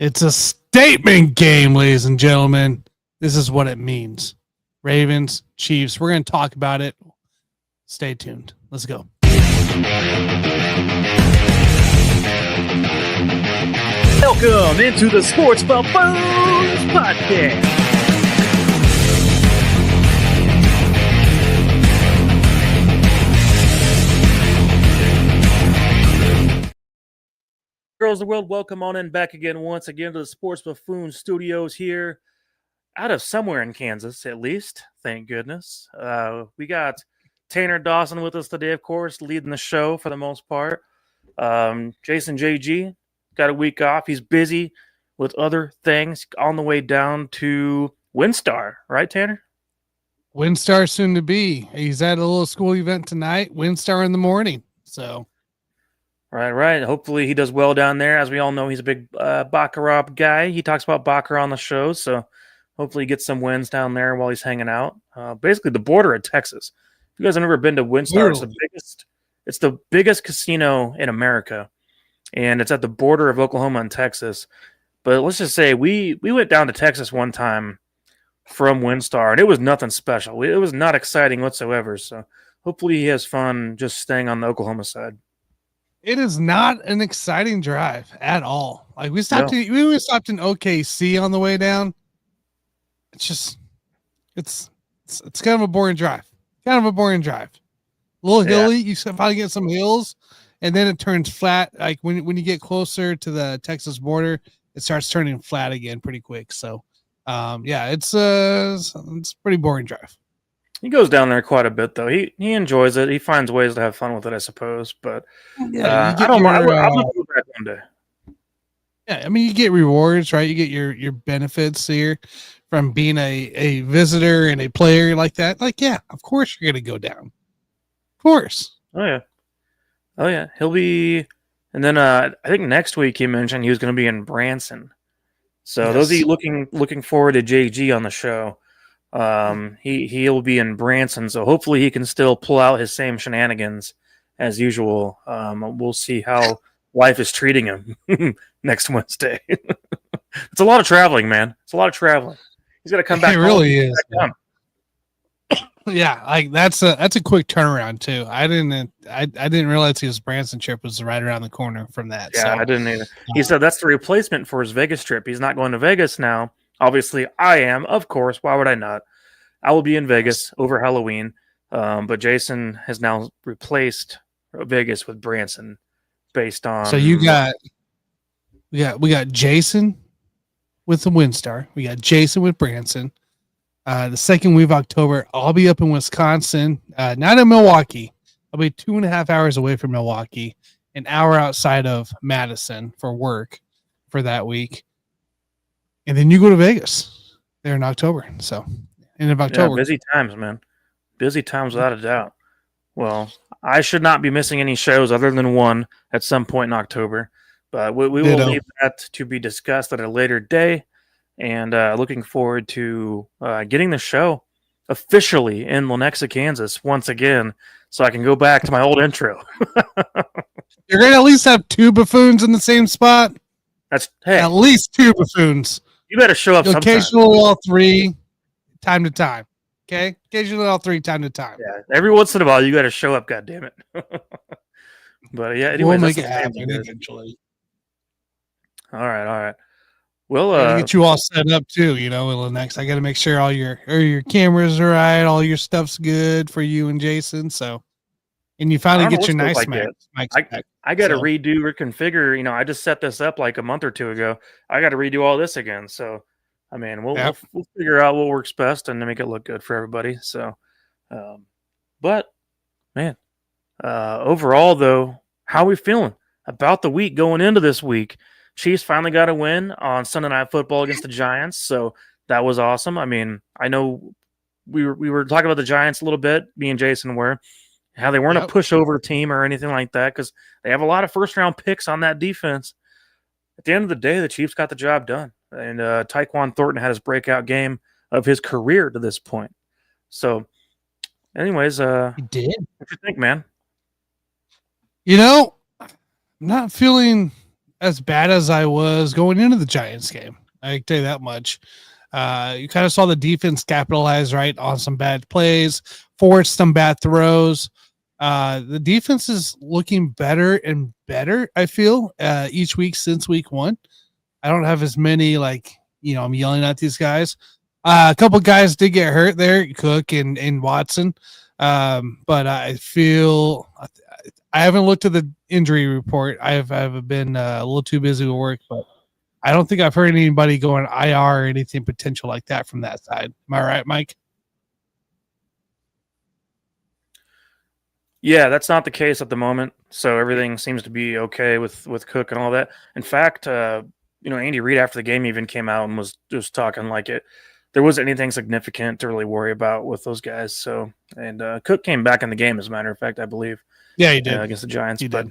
It's a statement game, ladies and gentlemen. This is what it means. Ravens, Chiefs. We're going to talk about it. Stay tuned. Let's go. Welcome into the Sports Buffoons Podcast. Girls of the world, welcome on in back again once again to the Sports Buffoon Studios here out of somewhere in Kansas, at least. Thank goodness. We got Tanner Dawson with us today, of course, leading the show for the most part. Jason JG got a week off. He's busy with other things on the way down to WinStar, right, Tanner? WinStar soon to be. He's at a little school event tonight. WinStar in the morning. So, right. Hopefully he does well down there. As we all know, he's a big Baccarat guy. He talks about Baccarat on the show, so hopefully he gets some wins down there while he's hanging out. Basically, the border of Texas. If you guys have never been to WinStar, it's the biggest casino in America, and it's at the border of Oklahoma and Texas. But let's just say we went down to Texas one time from WinStar, and it was nothing special. It was not exciting whatsoever. So hopefully he has fun just staying on the Oklahoma side. it is not an exciting drive at all. Like we stopped in OKC on the way down. It's kind of a boring drive. A little hilly. You finally get some hills, and then it turns flat. Like when you get closer to the Texas border, it starts turning flat again pretty quick. So, it's a pretty boring drive. He goes down there quite a bit, though. He enjoys it. He finds ways to have fun with it, I suppose. But I don't mind. I'll go back one day. Yeah, I mean, you get rewards, right? You get your benefits here from being a visitor and a player like that. Like, yeah, of course you're going to go down. Of course. Oh, yeah. He'll be – and then I think next week he mentioned he was going to be in Branson. So Yes. those of you looking forward to JG on the show, he'll be in Branson. So hopefully he can still pull out his same shenanigans as usual. We'll see how life is treating him next Wednesday. It's a lot of traveling, man. It's a lot of traveling. He's got to come back. It really is. Yeah, like that's a quick turnaround too. I didn't realize his Branson trip was right around the corner from that. Yeah, so. I didn't either. He said that's the replacement for his Vegas trip. He's not going to Vegas now. Obviously, I am. Of course. Why would I not? I will be in Vegas over Halloween. But Jason has now replaced Vegas with Branson based on. So we got Jason with the WinStar. We got Jason with Branson. The second week of October, I'll be up in Wisconsin, not in Milwaukee. I'll be 2.5 hours away from Milwaukee, an hour outside of Madison for work for that week. And then you go to Vegas there in October. So, end of October. Yeah, busy times, man. Busy times without a doubt. Well, I should not be missing any shows other than one at some point in October. But we will leave that to be discussed at a later day. And looking forward to getting the show officially in Lenexa, Kansas once again, so I can go back to my old intro. You're going to at least have two buffoons in the same spot? At least two buffoons. You better show up sometime. Occasionally all three, time to time. Okay? Occasionally all three, time to time. Yeah, every once in a while you got to show up, goddammit. But yeah, anyway, we'll make it happen eventually. All right. Well, get you all set up too, Lenex. I got to make sure all your cameras are right, all your stuff's good for you and Jason. So, and you finally get your nice mics. I got to redo or configure. I just set this up like a month or two ago. I got to redo all this again. So, I mean, we'll figure out what works best and make it look good for everybody. So, but man, overall though, how are we feeling about the week going into this week? Chiefs finally got a win on Sunday Night Football against the Giants, so that was awesome. I mean, I know we were talking about the Giants a little bit, me and Jason were, how they weren't a pushover team or anything like that because they have a lot of first-round picks on that defense. At the end of the day, the Chiefs got the job done, and Tyquan Thornton had his breakout game of his career to this point. So, anyways, he did. What you think, man? I'm not feeling as bad as I was going into the Giants game. I can tell you that much. You kind of saw the defense capitalize right on some bad plays, forced some bad throws. The defense is looking better and better, I feel, each week since week 1. I don't have as many, I'm yelling at these guys. A couple guys did get hurt there, Cook and Watson. But I feel I haven't looked at the injury report. I've been a little too busy with work, but I don't think I've heard anybody going IR or anything potential like that from that side. Am I right, Mike? Yeah, that's not the case at the moment. So everything seems to be okay with Cook and all that. In fact, Andy Reid after the game even came out and was just talking like there wasn't anything significant to really worry about with those guys. So, and Cook came back in the game, as a matter of fact, I believe. Yeah, he did against the Giants. He but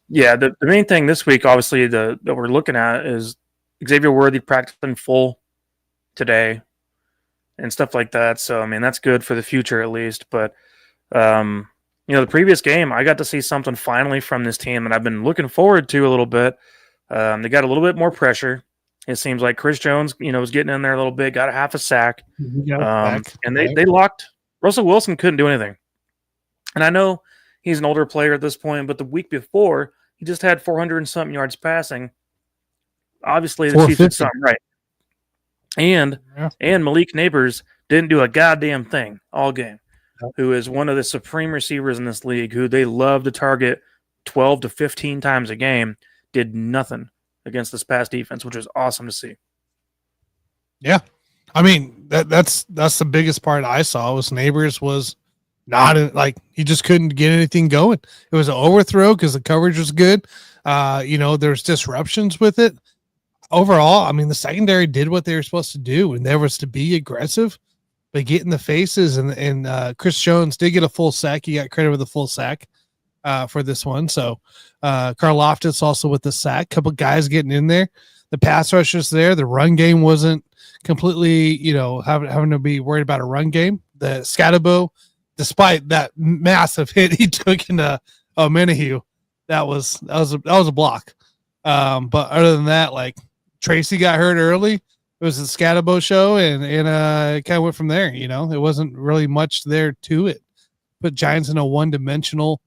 did. The main thing this week, obviously, that we're looking at is Xavier Worthy practicing full today and stuff like that. So, I mean, that's good for the future at least. But the previous game, I got to see something finally from this team that I've been looking forward to a little bit. They got a little bit more pressure. It seems like Chris Jones, was getting in there a little bit, got a half a sack. And they locked. Russell Wilson couldn't do anything. And I know he's an older player at this point, but the week before, he just had 400 and something yards passing. Obviously, the Chiefs did something right. And Malik Neighbors didn't do a goddamn thing all game, who is one of the supreme receivers in this league, who they love to target 12 to 15 times a game, did nothing against this past defense, which is awesome to see. Yeah. I mean, that's the biggest part I saw was Neighbors was not he just couldn't get anything going. It was an overthrow because the coverage was good. There's disruptions with it. Overall, I mean, the secondary did what they were supposed to do, and there was to be aggressive, but get in the faces. And Chris Jones did get a full sack. He got credit with a full sack for this one. So Karlaftis also with the sack. Couple guys getting in there. The pass rush was there. The run game wasn't completely, having to be worried about a run game. The Scatterbo, despite that massive hit he took into Menahue, that was a block. But other than that, Tracy got hurt early. It was the Scatterbo show, and it kind of went from there. It wasn't really much there to it. Put Giants in a one-dimensional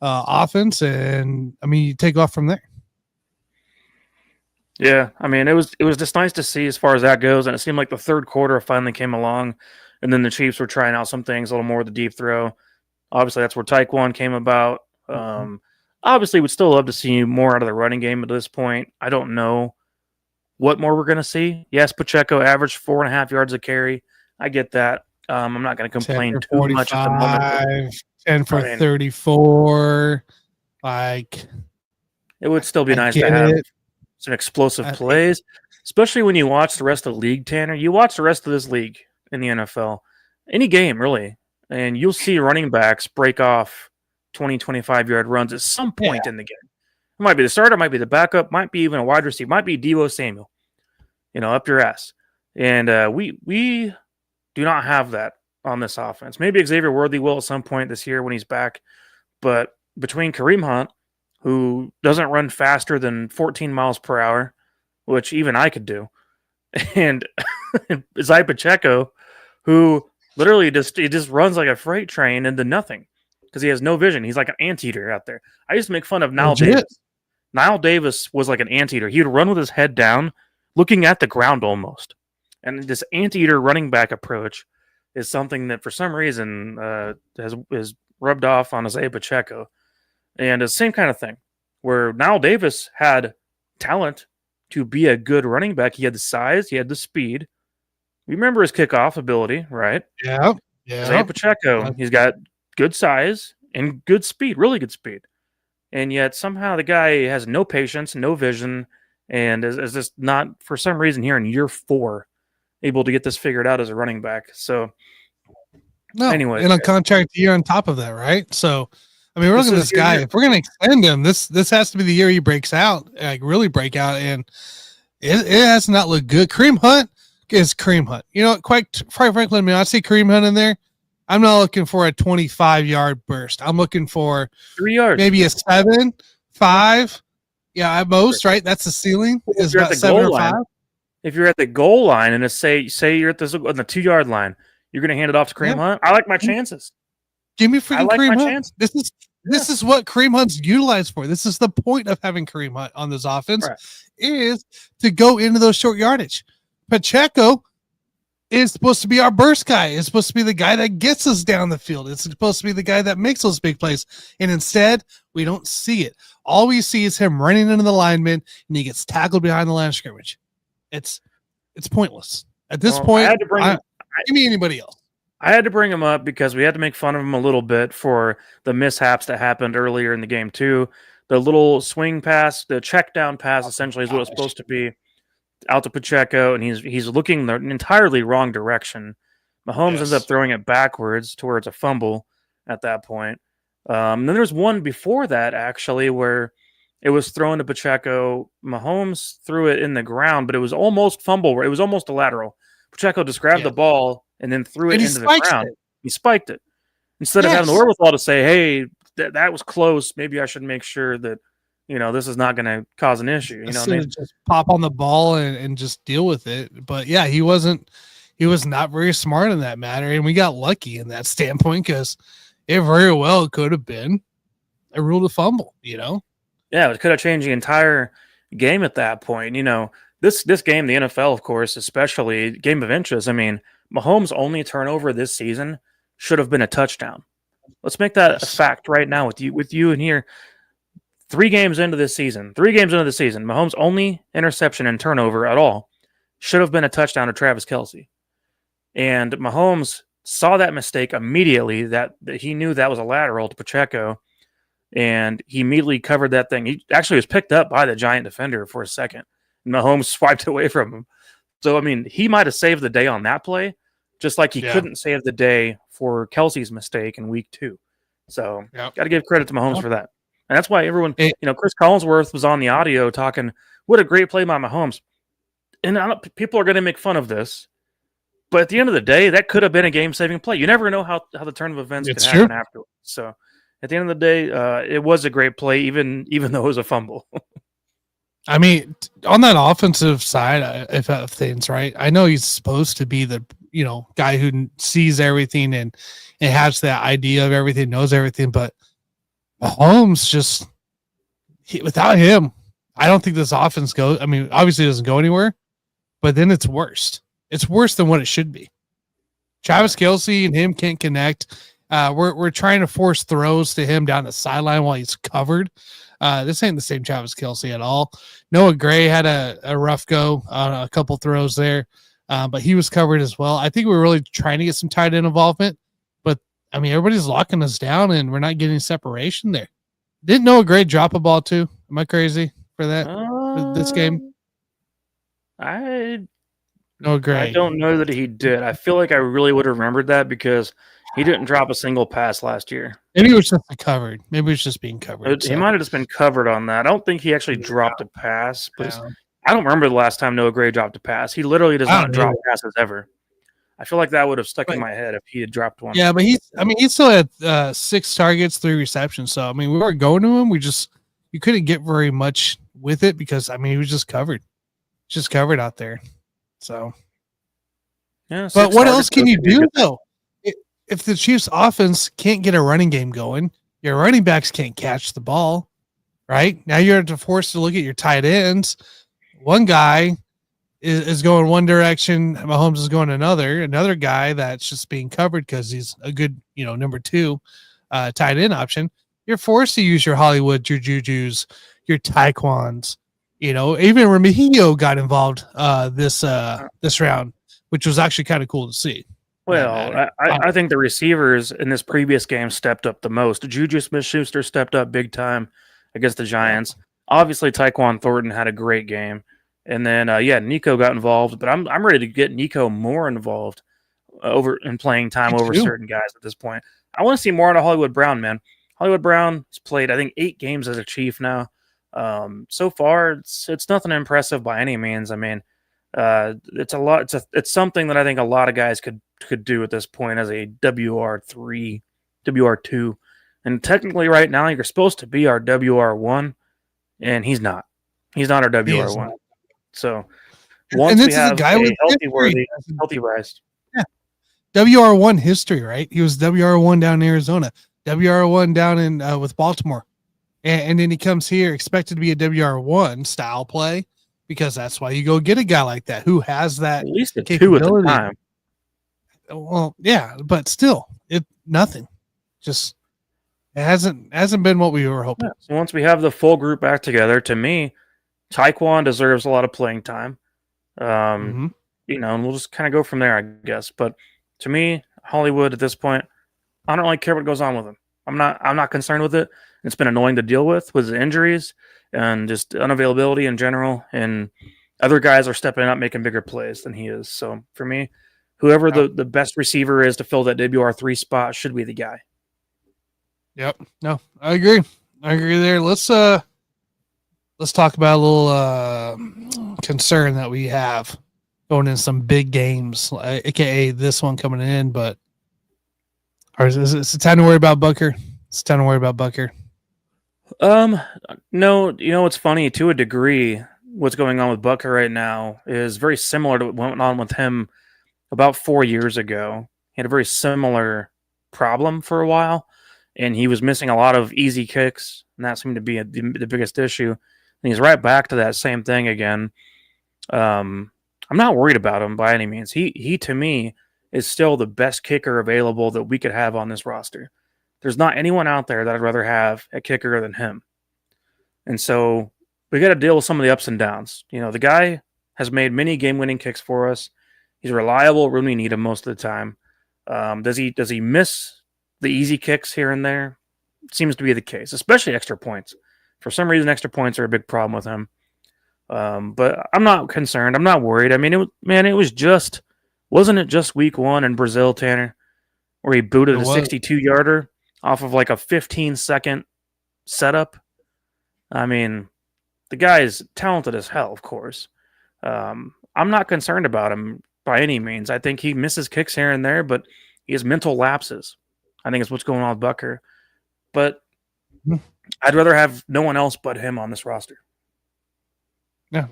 offense, and I mean, you take off from there. Yeah, I mean, it was just nice to see as far as that goes, and it seemed like the third quarter finally came along, and then the Chiefs were trying out some things, a little more with the deep throw. Obviously, that's where Taekwon came about. Obviously, would still love to see more out of the running game at this point. I don't know what more we're going to see. Yes, Pacheco averaged 4.5 yards a carry. I get that. I'm not going to complain too much at the moment. 10 for 34. It would still be nice to have some explosive plays, especially when you watch the rest of the league, Tanner. You watch the rest of this league in the NFL, any game really, and you'll see running backs break off 20, 25-yard runs at some point in the game. It might be the starter, might be the backup, might be even a wide receiver, might be Deebo Samuel, up your ass. And we do not have that on this offense. Maybe Xavier Worthy will at some point this year when he's back. But between Kareem Hunt, who doesn't run faster than 14 miles per hour, which even I could do, and Isaiah Pacheco, who literally just runs like a freight train into nothing because he has no vision. He's like an anteater out there. I used to make fun of Nile Davis. Nile Davis was like an anteater. He would run with his head down, looking at the ground almost. And this anteater running back approach is something that for some reason has rubbed off on Isaiah Pacheco. And it's the same kind of thing where Nile Davis had talent to be a good running back. He had the size, he had the speed. Remember his kickoff ability, right? Yeah. Isaiah Pacheco, he's got good size and good speed, really good speed. And yet somehow the guy has no patience, no vision, and is just not, for some reason here in year 4, able to get this figured out as a running back. So anyway. And a contract year on top of that, right? So, I mean, we're looking at this guy. If we're going to extend him, this has to be the year he breaks out, really break out, and it has not looked good. Kareem Hunt is Kareem Hunt. Quite frankly, I mean, I see Kareem Hunt in there. I'm not looking for a 25-yard burst. I'm looking for 3 yards, maybe a 7, 5, Yeah, at most, right? That's the ceiling. Well, Is about 7 or 5. If you're at the goal line and it's say you're at on the 2-yard line, you're going to hand it off to Kareem Hunt. I like my chances. Give me freaking Kareem Hunt. Chance. This is what Kareem Hunt's utilized for. This is the point of having Kareem Hunt on this offense, is to go into those short yardage. Pacheco is supposed to be our burst guy. It's supposed to be the guy that gets us down the field. It's supposed to be the guy that makes those big plays. And instead, we don't see it. All we see is him running into the lineman, and he gets tackled behind the line of scrimmage. It's pointless. At this point, give me anybody else. I had to bring him up because we had to make fun of him a little bit for the mishaps that happened earlier in the game too. The little swing pass, the check down pass, essentially is what it's supposed to be, out to Pacheco, and he's looking the entirely wrong direction. Mahomes ends up throwing it backwards to where it's a fumble at that point. Then there's one before that, actually, where it was thrown to Pacheco. Mahomes threw it in the ground, but it was almost fumble. It was almost a lateral. Pacheco just grabbed the ball and then threw it into the ground. He spiked it. Instead of having the wherewithal to say, hey, that was close. Maybe I should make sure that, this is not going to cause an issue. You know what I mean? Just pop on the ball and just deal with it. But yeah, he was not very smart in that matter. And we got lucky in that standpoint because it very well could have been a rule to fumble, Yeah, it could have changed the entire game at that point. This game, the NFL, of course, especially game of interest. I mean, Mahomes' only turnover this season should have been a touchdown. Let's make that a fact right now with you in here. 3 games into the season, Mahomes' only interception and turnover at all should have been a touchdown to Travis Kelce. And Mahomes saw that mistake immediately, that he knew that was a lateral to Pacheco, and he immediately covered that thing. He actually was picked up by the Giant defender for a second. Mahomes swiped away from him. So, I mean, he might have saved the day on that play, just like he couldn't save the day for Kelce's mistake in week 2. So, got to give credit to Mahomes for that. And that's why everyone, Chris Collinsworth was on the audio talking, what a great play by Mahomes. And people are going to make fun of this, but at the end of the day, that could have been a game-saving play. You never know how the turn of events could happen afterwards. So, at the end of the day, it was a great play, even though it was a fumble. I mean, on that offensive side, if things right, I know he's supposed to be the guy who sees everything and has that idea of everything, knows everything. But Mahomes without him, I don't think this offense goes. I mean, obviously it doesn't go anywhere, but then it's worse. It's worse than what it should be. Travis Kelce and him can't connect. We're trying to force throws to him down the sideline while he's covered. This ain't the same Travis Kelce at all. Noah Gray had a rough go on a couple throws there, but he was covered as well. I think we're really trying to get some tight end involvement, but I mean, everybody's locking us down and we're not getting separation there. Didn't Noah Gray drop a ball too? Am I crazy for that? This game? Noah Gray. I don't know that he did. I feel like I really would have remembered that because he didn't drop a single pass last year. Maybe it was just covered. Maybe it was just being covered. He might have just been covered on that. I don't think he actually dropped a pass. But I don't remember the last time Noah Gray dropped a pass. He literally does not drop passes ever. I feel like that would have stuck in my head if he had dropped one. Yeah, but he still had 6 targets, 3 receptions. So, I mean, we weren't going to him. You couldn't get very much with it because, I mean, he was just covered. Just covered out there. So, yeah. But what else can you do, though? If the Chiefs offense can't get a running game going, your running backs can't catch the ball, right? Now you're forced to look at your tight ends. One guy is going one direction, Mahomes is going another. Another guy that's just being covered because he's a good, number 2 tight end option. You're forced to use your Hollywood, your Jujus, your Taekwons. Even Remigio got involved this round, which was actually kind of cool to see. Well, I think the receivers in this previous game stepped up the most. Juju Smith-Schuster stepped up big time against the Giants. Obviously, Tyquan Thornton had a great game. And then, Nico got involved. But I'm ready to get Nico more involved in playing time over certain guys at this point. I want to see more out of Hollywood Brown, man. Hollywood Brown has played, I think, 8 games as a Chief now. So far, it's nothing impressive by any means. I mean, it's a lot. It's something that I think a lot of guys could do at this point as a WR3, WR2, and technically right now you're supposed to be our WR1, and he's not. He's not our WR1. So once and this we have is a guy a with healthy rise. Yeah. WR1 history, right? He was WR1 down in Arizona, WR1 down in with Baltimore. And then he comes here expected to be a WR1 style play because that's why you go get a guy like that who has that at least a 2 at the time. Well, yeah, but still, nothing. Just it hasn't been what we were hoping. Yeah. So once we have the full group back together, to me, Taekwon deserves a lot of playing time. And we'll just kind of go from there, I guess. But to me, Hollywood at this point, I don't really care what goes on with him. I'm not concerned with it. It's been annoying to deal with his injuries and just unavailability in general. And other guys are stepping up, making bigger plays than he is. So for me, whoever the best receiver is to fill that WR3 spot should be the guy. Yep. No, I agree. There. Let's talk about a little concern that we have going in some big games, aka this one coming in. But is it time to worry about Booker? It's time to worry about Booker. No, it's funny to a degree. What's going on with Booker right now is very similar to what went on with him about 4 years ago. He had a very similar problem for a while, and he was missing a lot of easy kicks, and that seemed to be the biggest issue. And he's right back to that same thing again. I'm not worried about him by any means. He to me is still the best kicker available that we could have on this roster. There's not anyone out there that I'd rather have a kicker than him. And so we got to deal with some of the ups and downs. The guy has made many game-winning kicks for us. He's reliable when we need him most of the time. Does he miss the easy kicks here and there? Seems to be the case, especially extra points. For some reason, extra points are a big problem with him. But I'm not concerned. I'm not worried. I mean, wasn't it just week 1 in Brazil, Tanner, where he booted a 62-yarder off of like a 15-second setup? I mean, the guy is talented as hell, of course. I'm not concerned about him by any means. I think he misses kicks here and there, but he has mental lapses. I think it's what's going on with Booker. But I'd rather have no one else but him on this roster. Yeah,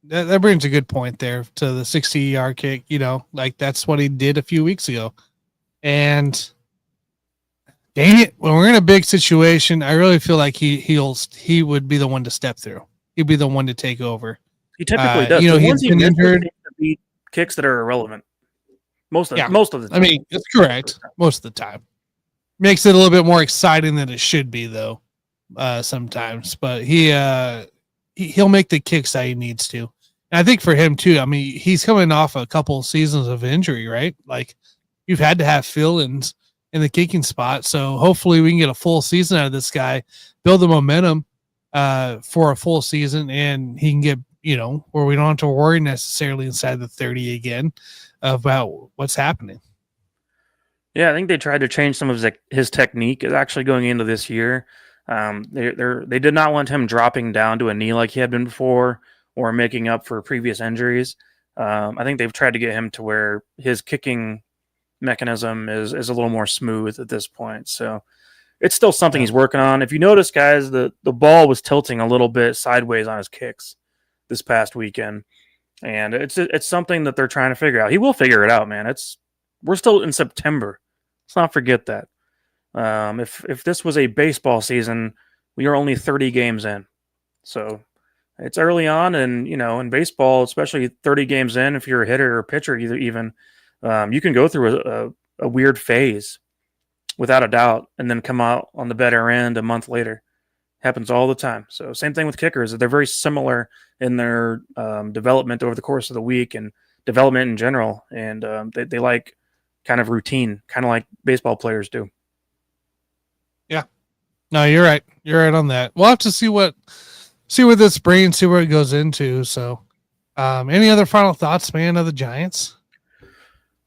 that brings a good point there to the 60-yard kick. Like that's what he did a few weeks ago. And dang it, when we're in a big situation, I really feel like he would be the one to step through. He'd be the one to take over. He typically does. He's been injured. Kicks that are irrelevant. Most of the time. I mean, it's correct. Most of the time. Makes it a little bit more exciting than it should be, though, sometimes. But he'll make the kicks that he needs to. And I think for him, too, I mean, he's coming off a couple of seasons of injury, right? Like, you've had to have fill-ins in the kicking spot. So hopefully we can get a full season out of this guy, build the momentum for a full season, and he can get, where we don't have to worry necessarily inside the 30 again about what's happening. Yeah, I think they tried to change some of his technique actually going into this year. They did not want him dropping down to a knee like he had been before or making up for previous injuries. I think they've tried to get him to where his kicking mechanism is a little more smooth at this point. So it's still something he's working on. If you notice, guys, the ball was tilting a little bit sideways on his kicks this past weekend. And it's something that they're trying to figure out. He will figure it out, man. We're still in September. Let's not forget that. If this was a baseball season, we are only 30 games in. So it's early on, and in baseball, especially 30 games in, if you're a hitter or pitcher, even you can go through a weird phase without a doubt, and then come out on the better end a month later. Happens all the time. So same thing with kickers. They're very similar in their development over the course of the week and development in general. And they like kind of routine, kind of like baseball players do. Yeah. No, you're right. You're right on that. We'll have to see what this brings, see where it goes into. So any other final thoughts, man, of the Giants?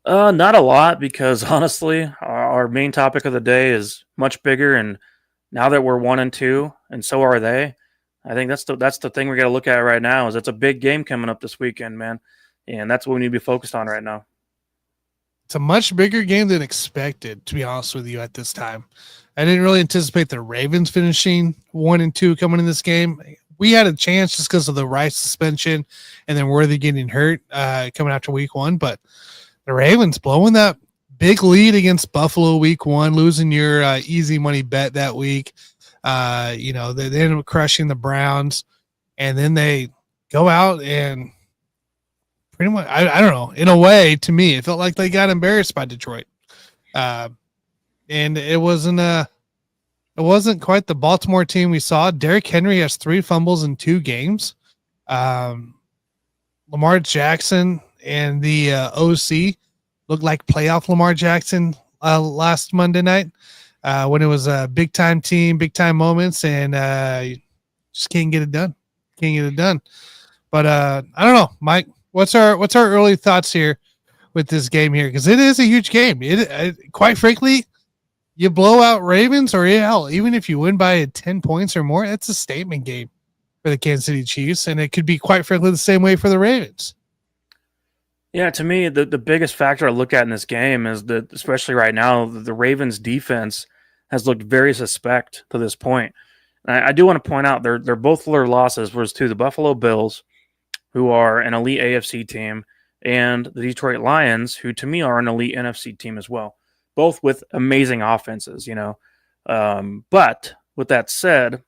Not a lot, because honestly, our main topic of the day is much bigger, and now that we're 1-2, and so are they, I think that's the thing we got to look at right now. Is it's a big game coming up this weekend, man, and that's what we need to be focused on right now. It's a much bigger game than expected, to be honest with you, at this time. I didn't really anticipate the Ravens finishing 1-2 coming in this game. We had a chance just because of the Rice suspension and then Worthy getting hurt coming after week 1. But the Ravens blowing that big lead against Buffalo week 1, losing your easy money bet that week. They ended up crushing the Browns. And then they go out and pretty much, I don't know, in a way, to me, it felt like they got embarrassed by Detroit. And it wasn't quite the Baltimore team we saw. Derrick Henry has 3 fumbles in 2 games. Lamar Jackson and the OC looked like playoff Lamar Jackson last Monday night when it was a big time team, big time moments, and just can't get it done. But I don't know, Mike. What's our early thoughts here with this game here? Because it is a huge game. Quite frankly, you blow out Ravens, or hell, even if you win by 10 points or more, that's a statement game for the Kansas City Chiefs, and it could be, quite frankly, the same way for the Ravens. Yeah, to me, the biggest factor I look at in this game is that, especially right now, the Ravens' defense has looked very suspect to this point. And I do want to point out they're both their losses was to the Buffalo Bills, who are an elite AFC team, and the Detroit Lions, who to me are an elite NFC team as well, both with amazing offenses, But with that said,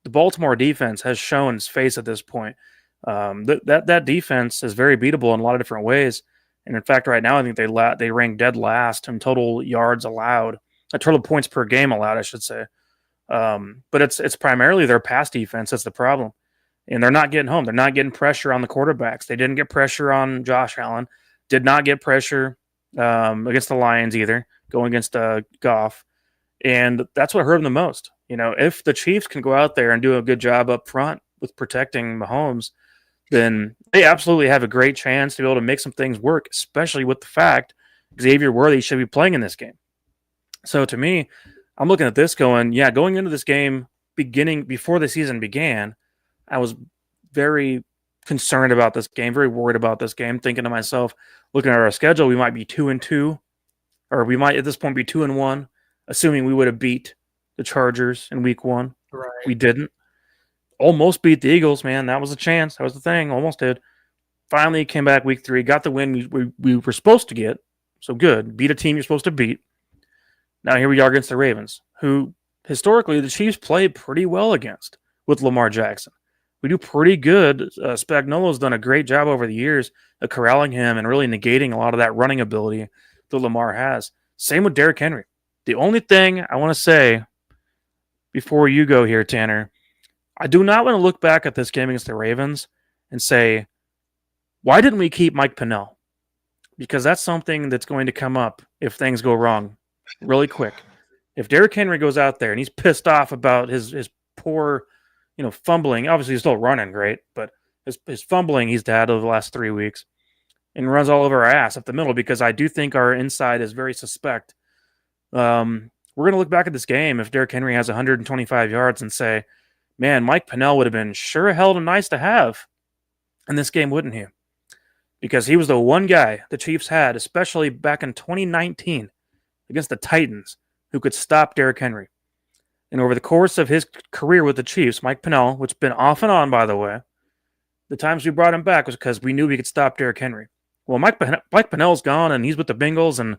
the Baltimore defense has shown its face at this point. That defense is very beatable in a lot of different ways. And in fact, right now, I think they rank dead last in total yards allowed, total points per game allowed, I should say. But it's primarily their pass defense that's the problem. And they're not getting home. They're not getting pressure on the quarterbacks. They didn't get pressure on Josh Allen. Did not get pressure against the Lions either, going against Goff. And that's what hurt them the most. If the Chiefs can go out there and do a good job up front with protecting Mahomes, then they absolutely have a great chance to be able to make some things work, especially with the fact Xavier Worthy should be playing in this game. So to me, I'm looking at this going into this game before the season began, I was very concerned about this game, very worried about this game, thinking to myself, looking at our schedule, we might be 2-2, or we might at this point be 2-1, assuming we would have beat the Chargers in week 1. Right. We didn't. Almost beat the Eagles, man. That was a chance. That was the thing. Almost did. Finally came back week 3, got the win we were supposed to get. So good. Beat a team you're supposed to beat. Now here we are against the Ravens, who historically the Chiefs play pretty well against with Lamar Jackson. We do pretty good. Spagnuolo's done a great job over the years of corralling him and really negating a lot of that running ability that Lamar has. Same with Derrick Henry. The only thing I want to say before you go here, Tanner, I do not want to look back at this game against the Ravens and say, why didn't we keep Mike Pennell? Because that's something that's going to come up if things go wrong really quick. If Derrick Henry goes out there and he's pissed off about his poor, fumbling, obviously he's still running great, but his fumbling he's had over the last 3 weeks and runs all over our ass up the middle, because I do think our inside is very suspect. We're going to look back at this game if Derrick Henry has 125 yards and say, man, Mike Pennell would have been sure hell nice to have in this game, wouldn't he? Because he was the one guy the Chiefs had, especially back in 2019 against the Titans, who could stop Derrick Henry. And over the course of his career with the Chiefs, Mike Pennell, which has been off and on, by the way, the times we brought him back was because we knew we could stop Derrick Henry. Well, Mike Pennell's gone, and he's with the Bengals and,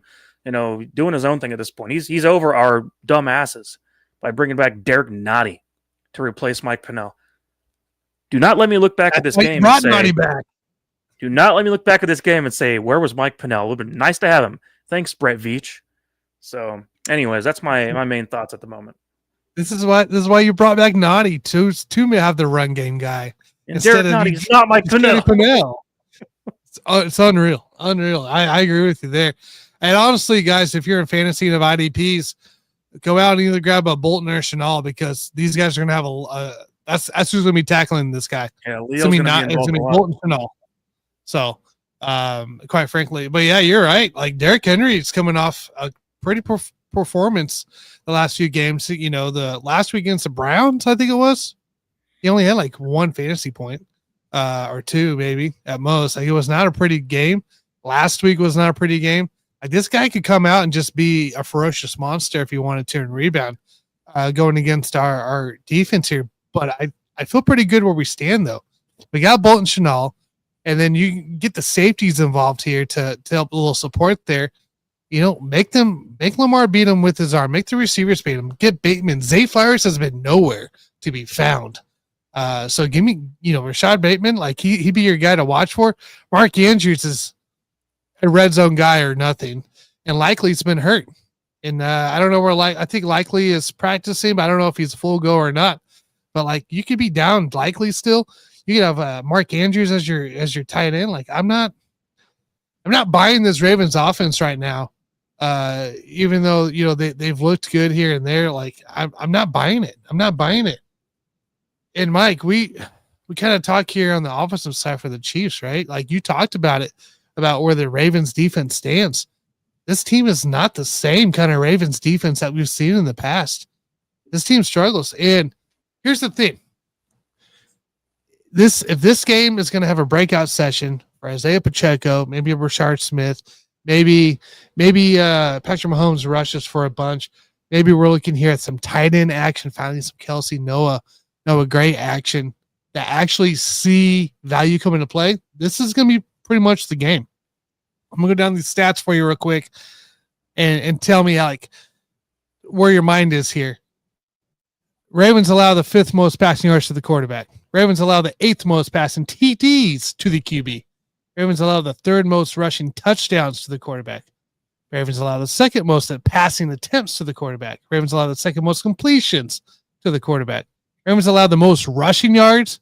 doing his own thing at this point. He's over our dumb asses by bringing back Derek Nottie to replace Mike Pennell. Do not let me look back at this game and say, do not let me look back at this game and say, where was Mike Pennell? It would have been nice to have him. Thanks, Brett Veach. So, anyways, that's my main thoughts at the moment. This is why you brought back Nottie to have the run game guy. And Derek Nottie's not Mike Pennell. It's unreal. I agree with you there. And honestly, guys, if you're in fantasy of IDPs, go out and either grab a Bolton or Chanel, because these guys are going to have that's who's going to be tackling this guy. Yeah, Leo's going to be Bolton Chanel. So, quite frankly, but yeah, you're right. Like Derrick Henry is coming off a pretty performance the last few games. The last week against the Browns, I think it was, he only had like 1 fantasy point, or 2 maybe at most. Like, it was not a pretty game. Last week was not a pretty game. Like this guy could come out and just be a ferocious monster if he wanted to and rebound going against our defense here. But I feel pretty good where we stand though. We got Bolton Chanel, and then you get the safeties involved here to help a little support there. You know, make Lamar beat him with his arm. Make the receivers beat him. Get Bateman. Zay Flowers has been nowhere to be found. So give me, Rashad Bateman. Like he'd be your guy to watch for. Mark Andrews is a red zone guy or nothing, and Likely's been hurt. And I don't know where I think Likely is practicing, but I don't know if he's full go or not. But like you could be down Likely still. You could have Mark Andrews as your tight end. Like I'm not buying this Ravens offense right now. Even though they've looked good here and there, like I'm not buying it. I'm not buying it. And Mike, we kind of talk here on the offensive side for the Chiefs, right? Like you talked about it, about where the Ravens defense stands. This team is not the same kind of Ravens defense that we've seen in the past. This team struggles. And here's the thing. If this game is going to have a breakout session for Isaiah Pacheco, maybe a Rashard Smith, maybe Patrick Mahomes rushes for a bunch. Maybe we're looking here at some tight end action, finally some Kelsey, Noah Gray action that actually see value come into play. This is going to be pretty much the game. I'm going to go down these stats for you real quick and tell me like where your mind is here. Ravens allow the 5th most passing yards to the quarterback. Ravens allow the 8th most passing TDs to the QB. Ravens allow the 3rd most rushing touchdowns to the quarterback. Ravens allow the 2nd most passing attempts to the quarterback. Ravens allow the 2nd most completions to the quarterback. Ravens allow the most rushing yards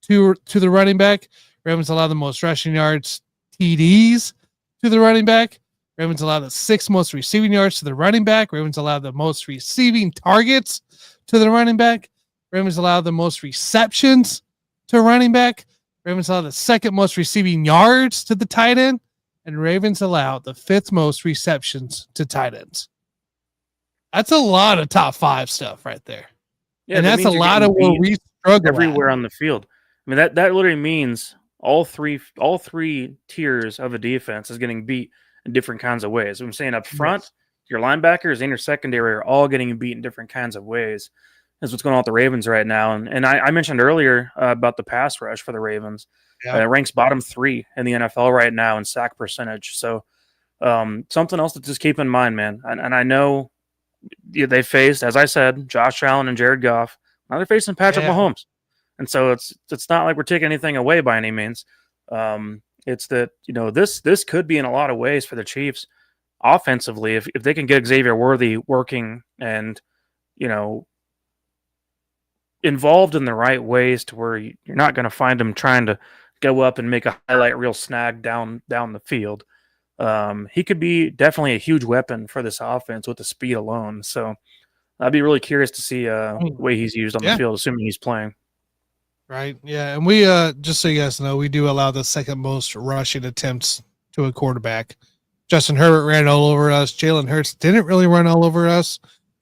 to the running back. Ravens allow the most rushing yards TDs to the running back. Ravens allow the 6th most receiving yards to the running back. Ravens allow the most receiving targets to the running back. Ravens allow the most receptions to running back. Ravens allow the 2nd most receiving yards to the tight end. And Ravens allow the 5th most receptions to tight ends. That's a lot of top 5 stuff right there. Yeah, and that's a lot of where we struggle everywhere on the field. I mean, that literally means all three tiers of a defense is getting beat in different kinds of ways. I'm saying up front, your linebackers and your secondary are all getting beat in different kinds of ways. That's what's going on with the Ravens right now. And I mentioned earlier about the pass rush for the Ravens. It ranks bottom 3 in the NFL right now in sack percentage. So something else to just keep in mind, man. And I know they faced, as I said, Josh Allen and Jared Goff. Now they're facing Patrick Mahomes. And so it's not like we're taking anything away by any means. It's that, this could be in a lot of ways for the Chiefs offensively if they can get Xavier Worthy working and, involved in the right ways to where you're not going to find him trying to go up and make a highlight reel snag down the field. He could be definitely a huge weapon for this offense with the speed alone. So I'd be really curious to see the way he's used on the field, assuming he's playing. Right. Yeah. And we, just so you guys know, we do allow the 2nd most rushing attempts to a quarterback. Justin Herbert ran all over us. Jalen Hurts didn't really run all over us.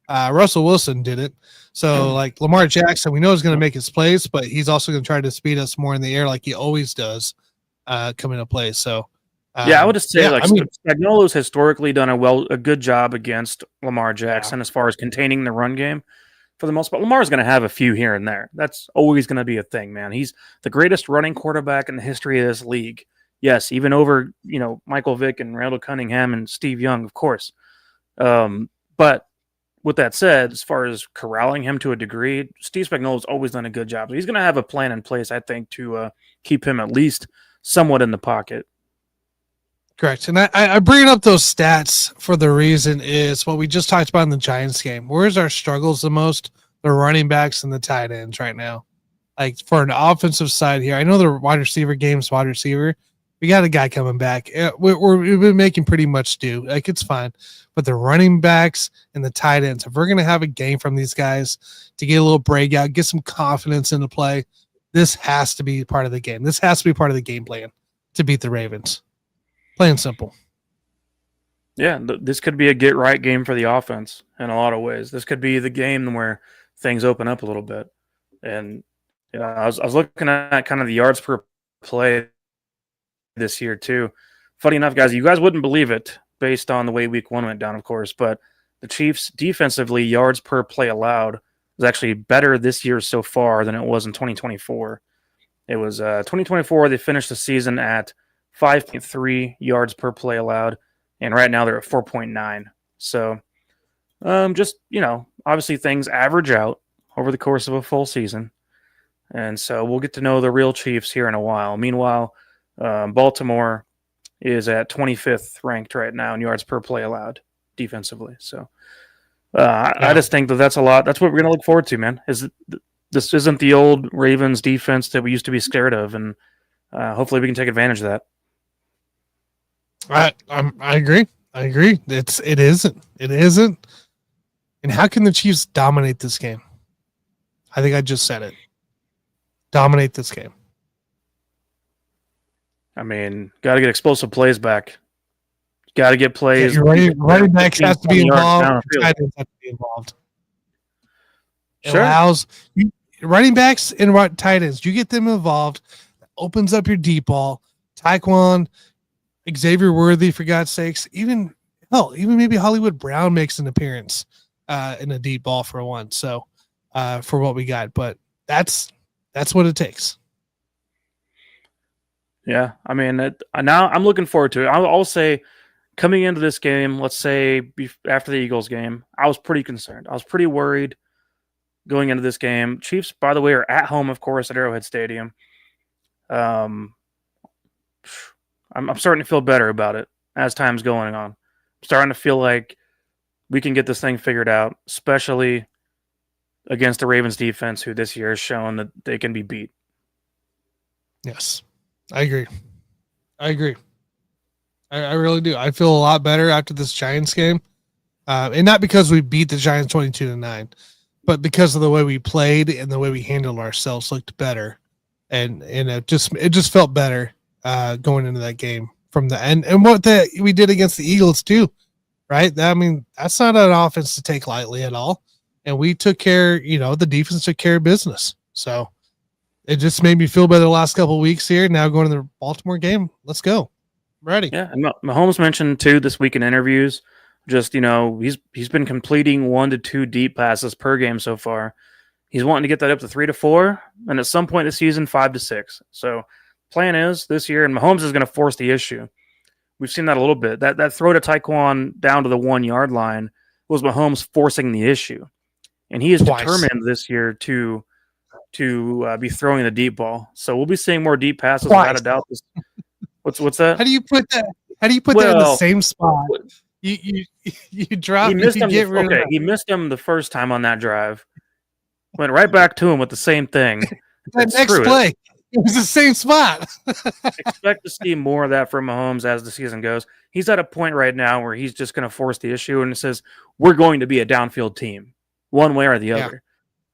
Russell Wilson did it. So, like Lamar Jackson, we know he's going to make his plays, but he's also going to try to speed us more in the air like he always does come into play. So, I would just say Spagnuolo's historically done a good job against Lamar Jackson as far as containing the run game for the most part. Lamar's going to have a few here and there. That's always going to be a thing, man. He's the greatest running quarterback in the history of this league. Yes, even over, Michael Vick and Randall Cunningham and Steve Young, of course. But with that said, as far as corralling him to a degree, Steve Spagnuolo's always done a good job. He's going to have a plan in place, I think, to keep him at least somewhat in the pocket. Correct. And I bring up those stats for the reason is what we just talked about in the Giants game. Where's our struggles the most? The running backs and the tight ends right now. Like for an offensive side here, I know the wide receiver game's wide receiver. We got a guy coming back. We've been making pretty much do. Like it's fine. But the running backs and the tight ends, if we're going to have a game from these guys to get a little breakout, get some confidence into play, this has to be part of the game. This has to be part of the game plan to beat the Ravens. Plain and simple. Yeah, this could be a get-right game for the offense in a lot of ways. This could be the game where things open up a little bit. And I was looking at kind of the yards per play this year too. Funny enough, guys, you guys wouldn't believe it, based on the way week 1 went down, of course, but the Chiefs defensively, yards per play allowed, was actually better this year so far than it was in 2024. It was 2024, they finished the season at 5.3 yards per play allowed, and right now they're at 4.9. So just, obviously things average out over the course of a full season. And so we'll get to know the real Chiefs here in a while. Meanwhile, Baltimore is at 25th ranked right now in yards per play allowed defensively. So I just think that's a lot. That's what we're going to look forward to, man. This isn't the old Ravens defense that we used to be scared of, and hopefully we can take advantage of that. I agree. It isn't. And how can the Chiefs dominate this game? I think I just said it. Dominate this game. I mean, got to get explosive plays back. Got to get plays. Yeah, running backs have to be involved. Tight ends have to be involved. Sure. Allows running backs and tight ends. You get them involved. Opens up your deep ball. Tyquan, Xavier Worthy, for God's sakes. Even maybe Hollywood Brown makes an appearance in a deep ball for one. So for what we got, but that's what it takes. Yeah, I mean, now I'm looking forward to it. I'll say, coming into this game, let's say after the Eagles game, I was pretty concerned. I was pretty worried going into this game. Chiefs, by the way, are at home, of course, at Arrowhead Stadium. I'm starting to feel better about it as time's going on. I'm starting to feel like we can get this thing figured out, especially against the Ravens defense, who this year has shown that they can be beat. Yes, I agree. I really do. I feel a lot better after this Giants game. And not because we beat the Giants 22-9, but because of the way we played and the way we handled ourselves looked better. And it just felt better going into that game from the end. And what we did against the Eagles too, right? I mean, that's not an offense to take lightly at all. And we took care, the defense took care of business. So it just made me feel better the last couple of weeks here. Now going to the Baltimore game, let's go. I'm ready. Yeah, and Mahomes mentioned too this week in interviews, just he's been completing 1 to 2 deep passes per game so far. He's wanting to get that up to 3 to 4, and at some point this season 5 to 6. So plan is this year, and Mahomes is going to force the issue. We've seen that a little bit. That throw to Tyquan down to the 1 yard line was Mahomes forcing the issue, and he is determined this year to be throwing the deep ball. So we'll be seeing more deep passes without a doubt. What's that? How do you put that? How do you put that in the same spot? You drop. He missed him. He missed him the first time on that drive. Went right back to him with the same thing. That next play, it was the same spot. Expect to see more of that from Mahomes as the season goes. He's at a point right now where he's just going to force the issue, and it says we're going to be a downfield team, one way or the other. Yeah.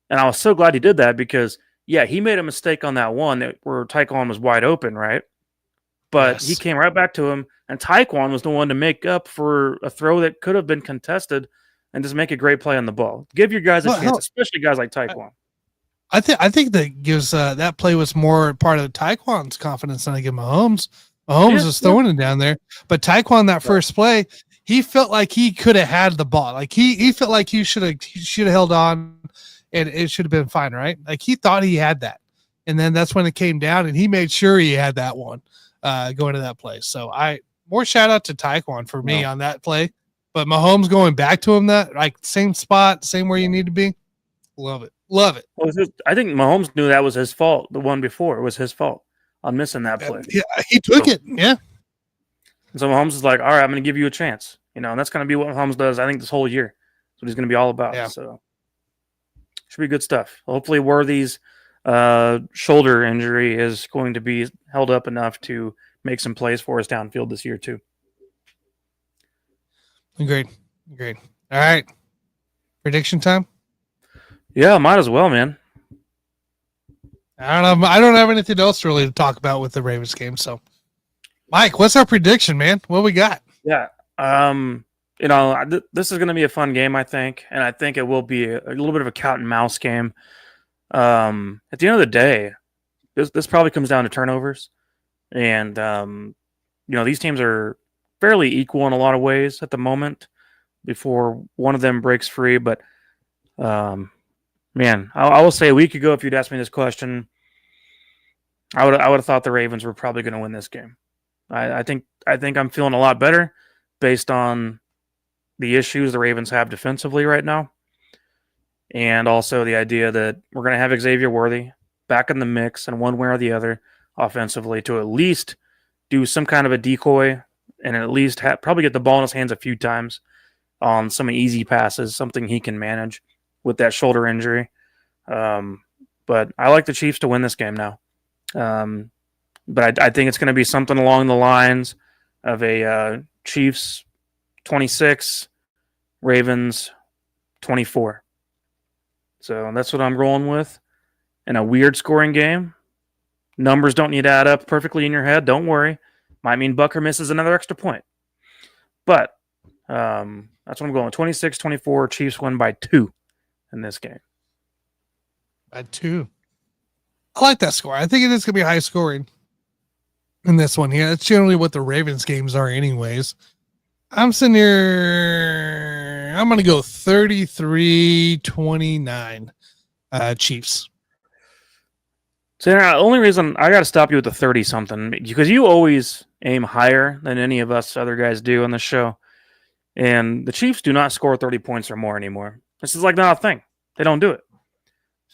And I was so glad he did that because, he made a mistake on that one where Tyquan was wide open, right? But he came right back to him, and Tyquan was the one to make up for a throw that could have been contested and just make a great play on the ball. Give your guys a chance, especially guys like Tyquan. I think that gives that play was more part of Tyquan's confidence than I give Mahomes. Mahomes was throwing it down there, but Tyquan that first play, he felt like he could have had the ball. Like he felt like he should have held on, and it should have been fine, right? Like he thought he had that, and then that's when it came down, and he made sure he had that one going to that play. So more shout out to Tyquan for me on that play, but Mahomes going back to him that same spot, same where you need to be. Love it. Well, I think Mahomes knew that was his fault. The one before was his fault on missing that play. Yeah, he took it. Yeah. And so Mahomes is like, all right, I'm going to give you a chance. And that's going to be what Mahomes does, I think, this whole year. That's what he's going to be all about. Yeah. So should be good stuff. Hopefully Worthy's shoulder injury is going to be held up enough to make some plays for us downfield this year too. Agreed. All right. Prediction time? Yeah, might as well, man. I don't have anything else really to talk about with the Ravens game. So, Mike, what's our prediction, man? What we got? Yeah. This is going to be a fun game, I think. And I think it will be a little bit of a cat and mouse game. At the end of the day, this probably comes down to turnovers. And, these teams are fairly equal in a lot of ways at the moment before one of them breaks free. But man, I will say a week ago, if you'd asked me this question, I would have thought the Ravens were probably going to win this game. I think I'm feeling a lot better based on the issues the Ravens have defensively right now, and also the idea that we're going to have Xavier Worthy back in the mix in one way or the other offensively to at least do some kind of a decoy and at least probably get the ball in his hands a few times on some easy passes, something he can manage with that shoulder injury. But I like the Chiefs to win this game now. But I think it's going to be something along the lines of a Chiefs 26, Ravens 24. So that's what I'm rolling with. In a weird scoring game, numbers don't need to add up perfectly in your head. Don't worry. Might mean Bucker misses another extra point. But that's what I'm going with. 26-24, Chiefs win by 2 in this game. By 2. I like that score. I think it is going to be high scoring in this one here. That's generally what the Ravens games are anyways. I'm sitting here. I'm going to go 33-29 Chiefs. So the only reason I got to stop you with the 30-something, because you always aim higher than any of us other guys do on the show. And the Chiefs do not score 30 points or more anymore. This is like not a thing. They don't do it.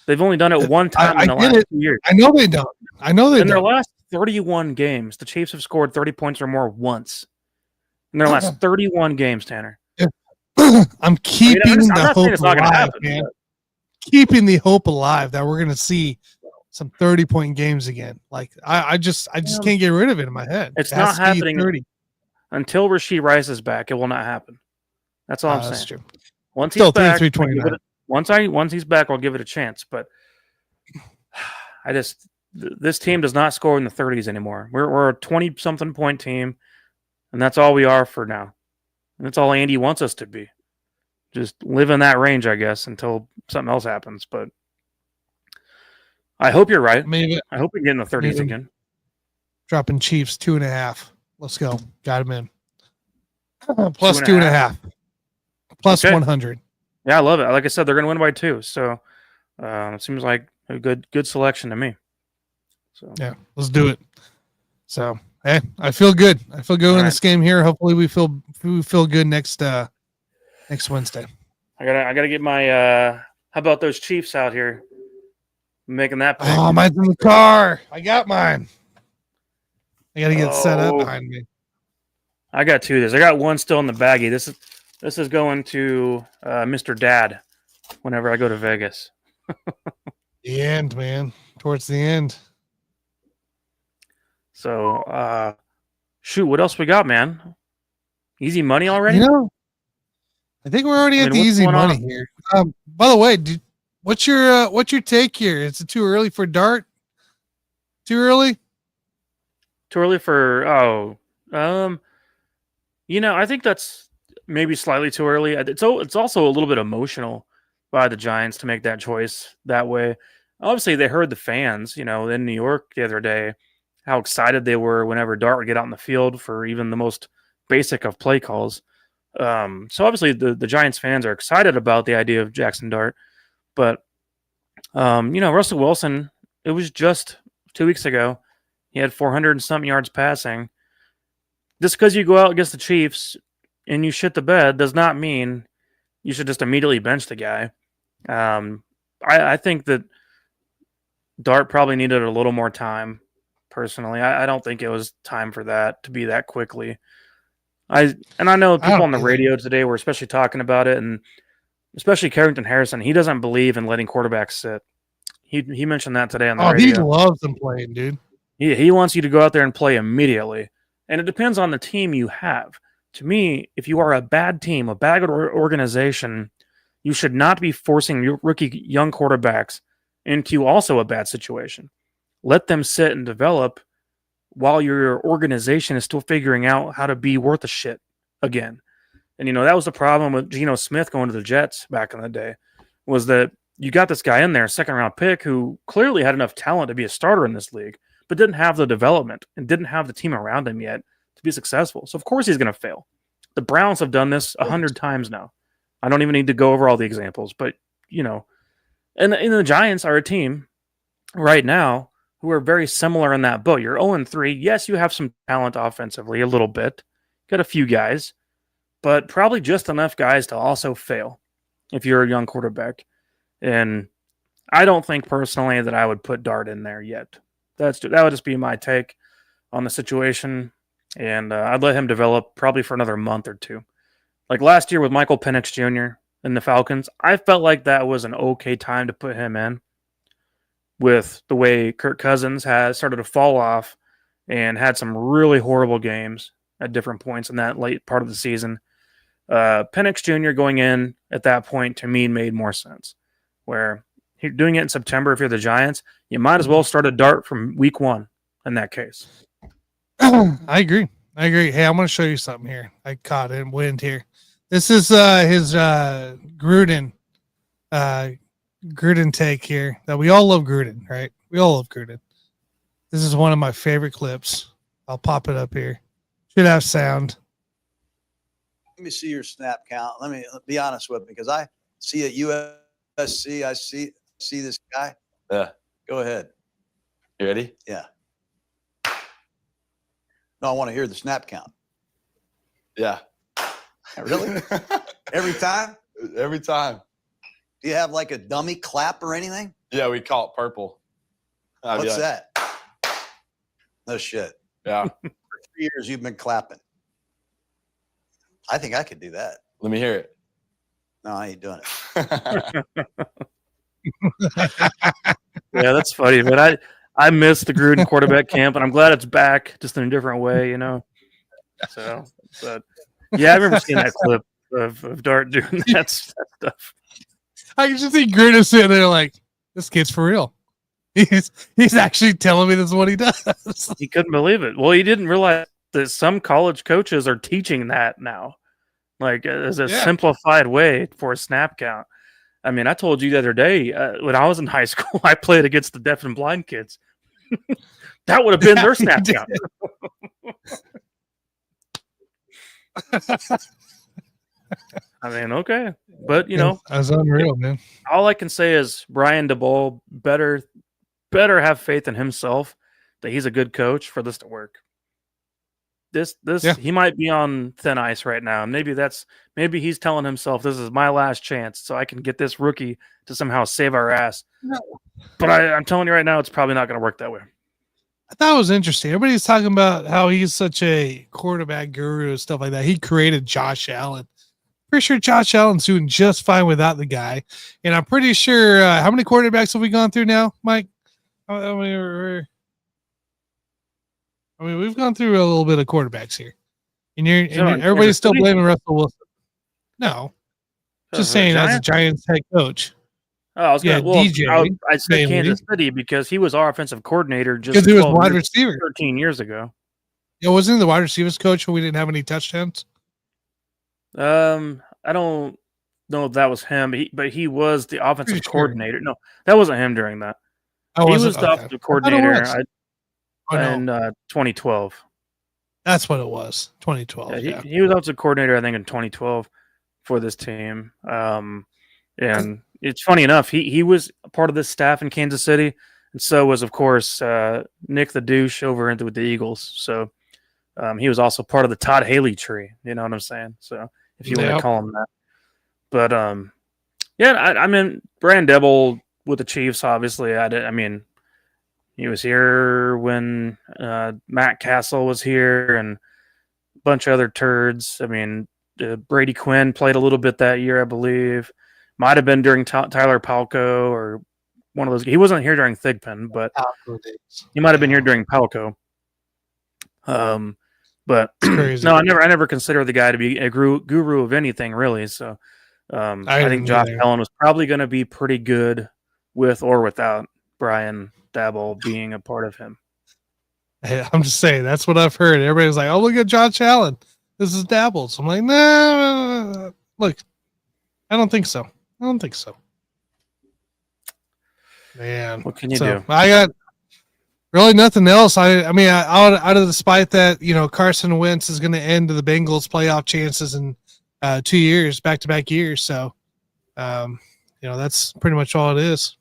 They've only done it one time in the last 2 years. I know they don't. In their last 31 games, the Chiefs have scored 30 points or more once. In their last 31 games, Tanner. I'm keeping the hope alive, man. Keeping the hope alive that we're going to see some 30-point games again. Like I just can't get rid of it in my head. It's not happening 30. Until Rashee Rice is back. It will not happen. That's all I'm saying. That's true. Once he's back, once he's back, I'll give it a chance. But this team does not score in the 30s anymore. We're a 20-something point team, and that's all we are for now. And that's all Andy wants us to be. Just live in that range, I guess, until something else happens. But I hope you're right. Maybe I hope we get in the 30s again. Dropping Chiefs 2.5. Let's go. Got him in. Plus 2.5. Plus 100. Yeah, I love it. Like I said, they're going to win by 2. So it seems like a good selection to me. So yeah, let's do it. So hey, I feel good. I feel good in this game here. Hopefully, we feel good next Wednesday. I gotta get my how about those Chiefs out here making that pick. Oh, mine's in the car. I got mine. I gotta get set up behind me. I got 2 of these. I got one still in the baggie. This is going to Mr. Dad whenever I go to Vegas. The end, man. Towards the end. So, shoot, what else we got, man? Easy money already? I think we're already at the easy money here. By the way, what's your take here? Is it too early for Dart? Too early? Too early for I think that's maybe slightly too early. It's also a little bit emotional by the Giants to make that choice that way. Obviously, they heard the fans, in New York the other day, how excited they were whenever Dart would get out in the field for even the most basic of play calls. So obviously the Giants fans are excited about the idea of Jackson Dart, but Russell Wilson, it was just 2 weeks ago. He had 400 and something yards passing. Just because you go out against the Chiefs and you shit the bed does not mean you should just immediately bench the guy. I think that Dart probably needed a little more time. Personally, I don't think it was time for that to be that quickly. I know people on the radio today were especially talking about it, and especially Carrington Harrison. He doesn't believe in letting quarterbacks sit. He mentioned that today on the radio. He loves them playing, dude. He wants you to go out there and play immediately. And it depends on the team you have. To me, if you are a bad team, a bad organization, you should not be forcing your rookie young quarterbacks into also a bad situation. Let them sit and develop while your organization is still figuring out how to be worth a shit again. And, that was the problem with Geno Smith going to the Jets back in the day, was that you got this guy in there, second-round pick, who clearly had enough talent to be a starter in this league, but didn't have the development and didn't have the team around him yet to be successful. So of course he's going to fail. The Browns have done this 100 times now. I don't even need to go over all the examples, but and the Giants are a team right now who are very similar in that boat. You're 0-3. Yes, you have some talent offensively, a little bit. Got a few guys, but probably just enough guys to also fail if you're a young quarterback. And I don't think personally that I would put Dart in there yet. That would just be my take on the situation. And I'd let him develop probably for another month or two. Like last year with Michael Penix Jr. and the Falcons, I felt like that was an okay time to put him in with the way Kirk Cousins has started to fall off and had some really horrible games at different points in that late part of the season. Penix Jr. going in at that point to me made more sense. Where you're doing it in September, if you're the Giants, you might as well start a Dart from week 1 in that case. I agree. Hey, I'm going to show you something here. I caught it in wind here. This is his Gruden take here. That we all love Gruden, right? We all love Gruden. This is one of my favorite clips. I'll pop it up here. Should have sound. Let me see your snap count. Let me be honest with me, because I see at USC, I see this guy. Yeah. Go ahead. You ready? Yeah. No, I want to hear the snap count. Yeah. Really? Every time? Every time. Do you have like a dummy clap or anything? Yeah, we call it purple. What's that? No shit. Yeah. For 3 years, you've been clapping. I think I could do that. Let me hear it. No, I ain't doing it. Yeah, that's funny. But I miss the Gruden quarterback camp, and I'm glad it's back, just in a different way, So, but yeah, I remember seeing that clip of Dart doing that stuff. I can just see Gruden sitting there like, this kid's for real. He's actually telling me this is what he does. He couldn't believe it. Well, he didn't realize that some college coaches are teaching that now, like as a simplified way for a snap count. I mean, I told you the other day when I was in high school, I played against the deaf and blind kids. That would have been their snap count. I mean, okay, but that's unreal, man. All I can say is Brian DeBoll better have faith in himself that he's a good coach for this to work. He might be on thin ice right now. Maybe he's telling himself this is my last chance, so I can get this rookie to somehow save our ass. No. But I'm telling you right now, it's probably not going to work that way. I thought it was interesting. Everybody's talking about how he's such a quarterback guru and stuff like that. He created Josh Allen. Pretty sure Josh Allen's doing just fine without the guy. And I'm pretty sure how many quarterbacks have we gone through now, Mike? I mean, we've gone through a little bit of quarterbacks here. And everybody's still blaming Russell Wilson. No. Just saying as a Giants head coach. Oh, I was going DJ. I said Kansas City because he was our offensive coordinator just he was wide receiver 13 years ago. Yeah, wasn't he the wide receivers coach when we didn't have any touchdowns? I don't know if that was him, but he was the offensive coordinator. Sure. No, that wasn't him during that. He was the offensive coordinator in 2012. That's what it was. 2012. Yeah, he was offensive coordinator, I think, in 2012 for this team. And it's funny enough, he was part of this staff in Kansas City, and so was, of course, Nick the douche over with the Eagles. So he was also part of the Todd Haley tree. You know what I'm saying? So if you want to call him that. But I mean, Brian Debble with the Chiefs, obviously. I mean, he was here when Matt Castle was here and a bunch of other turds. I mean, Brady Quinn played a little bit that year, I believe. Might have been during Tyler Palco or one of those. He wasn't here during Thigpen, but he might have been here during Palco. But no, I never considered the guy to be a guru of anything, really. So I think Josh Allen was probably going to be pretty good with or without Brian Dabble being a part of him. Hey, I'm just saying that's what I've heard. Everybody's like, "Oh, look at Josh Allen. This is Dabble." So I'm like, "No, look, I don't think so. Man, what can you do? Really, nothing else. I mean, out of the spite that Carson Wentz is going to end the Bengals' playoff chances in 2 years, back-to-back years. So, that's pretty much all it is.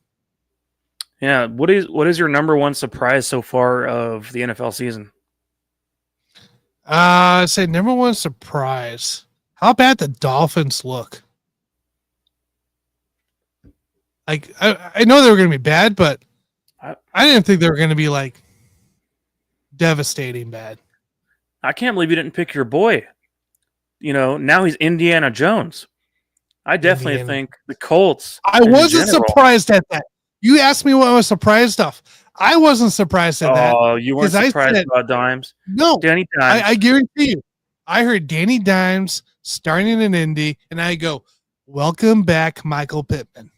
Yeah. What is your number one surprise so far of the NFL season? I'd say number one surprise. How bad the Dolphins look. Like I know they were going to be bad, but I didn't think they were going to be like devastating bad. I can't believe you didn't pick your boy. Now he's Indiana Jones. I definitely think the Colts. I wasn't surprised at that. You asked me what I was surprised of. I wasn't surprised at that. Oh, you weren't surprised about Dimes? No. Danny Dimes. I guarantee you. I heard Danny Dimes starting in Indy, and I go, welcome back, Michael Pittman.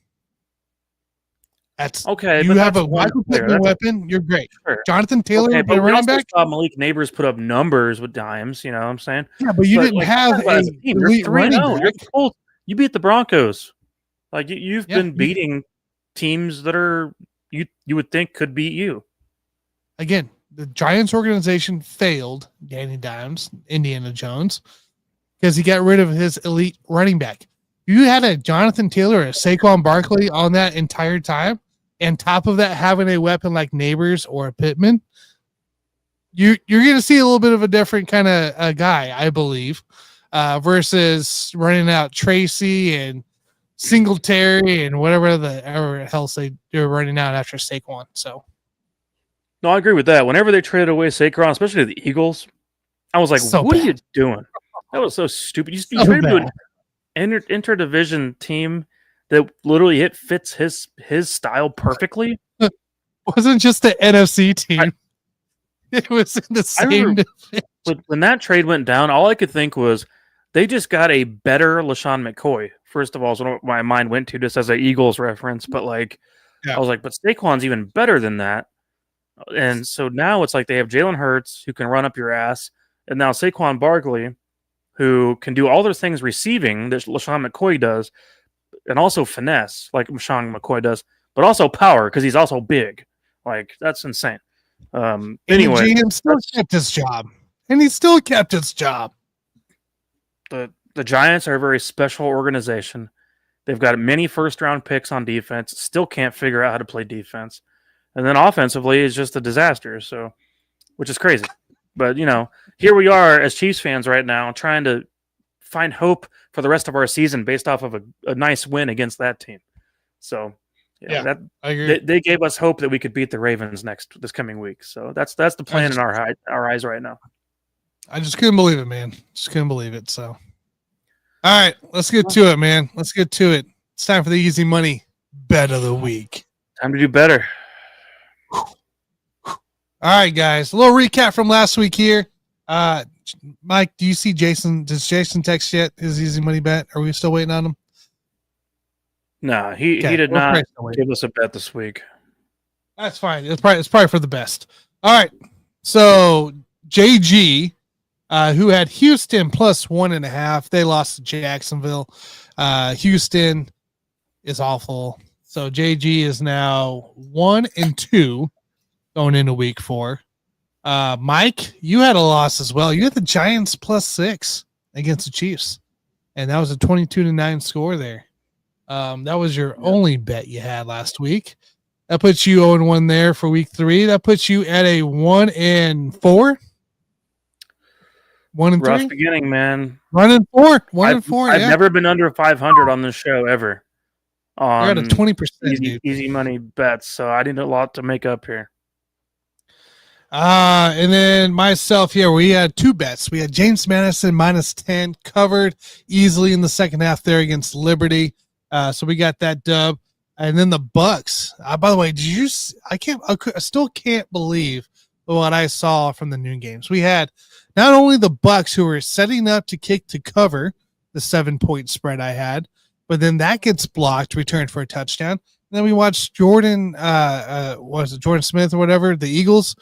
That's okay. You have a Michael Pittman weapon. You're great. Sure. Jonathan Taylor, but running back. Saw Malik Neighbors put up numbers with Dimes. You know what I'm saying? Yeah, but you didn't have a team. You're 3-0. You're cold. You beat the Broncos. Like you've been beating teams that are you would think could beat you. Again, the Giants organization failed Danny Dimes, Indiana Jones, because he got rid of his elite running back. You had a Jonathan Taylor, a Saquon Barkley on that entire time, and top of that, having a weapon like Neighbors or a Pittman, you're going to see a little bit of a different kind of guy, I believe, versus running out Tracy and Singletary and whatever else they're running out after Saquon. So, no, I agree with that. Whenever they traded away Saquon, especially the Eagles, I was like, "What are you doing? That was so stupid." You traded to an interdivision team that literally fits his style perfectly. It wasn't just the NFC team. It was in the same division. When that trade went down, all I could think was they just got a better LaShawn McCoy. First of all, is what my mind went to just as an Eagles reference. But I was like, but Saquon's even better than that. And so now it's like they have Jalen Hurts who can run up your ass, and now Saquon Barkley who can do all those things receiving that LaShawn McCoy does, and also finesse like LaShawn McCoy does, but also power because he's also big. Like that's insane. Anyway, the GM still kept his job, and he still kept his job. The Giants are a very special organization. They've got many first-round picks on defense. Still can't figure out how to play defense, and then offensively is just a disaster. So, which is crazy. But here we are as Chiefs fans right now, trying to find hope for the rest of our season based off of a nice win against that team. So, I agree. They gave us hope that we could beat the Ravens this coming week. So that's the plan in our eyes right now. I just couldn't believe it, man. Just couldn't believe it. So, all right, let's get to it, man. Let's get to it. It's time for the easy money bet of the week. Time to do better. All right, guys. A little recap from last week here. Mike, do you see Jason? Does Jason text yet his easy money bet? Are we still waiting on him? No, he did not give us a bet this week. That's fine. It's probably for the best. All right. So JG, who had Houston plus 1.5, they lost to Jacksonville. Houston is awful. So JG is now 1-2 going into week 4. Mike, you had a loss as well. You had the Giants plus 6 against the Chiefs, and that was a 22-9 score there. That was your only bet you had last week. That puts you 0-1 there for week 3. That puts you at a 1-4. 1-3. Rough beginning, man. 1-4. 1-4. I've never been under 500 on this show ever. You're at a 20% easy money bets, so I need a lot to make up here. And then myself here, we had 2 bets. We had James Madison minus 10 covered easily in the second half there against Liberty. So we got that dub. And then the Bucks. By the way, I still can't believe what I saw from the noon games. We had not only the Bucks who were setting up to kick to cover the 7-point spread I had, but then that gets blocked, returned for a touchdown. And then we watched Jordan, Jordan Smith or whatever, the Eagles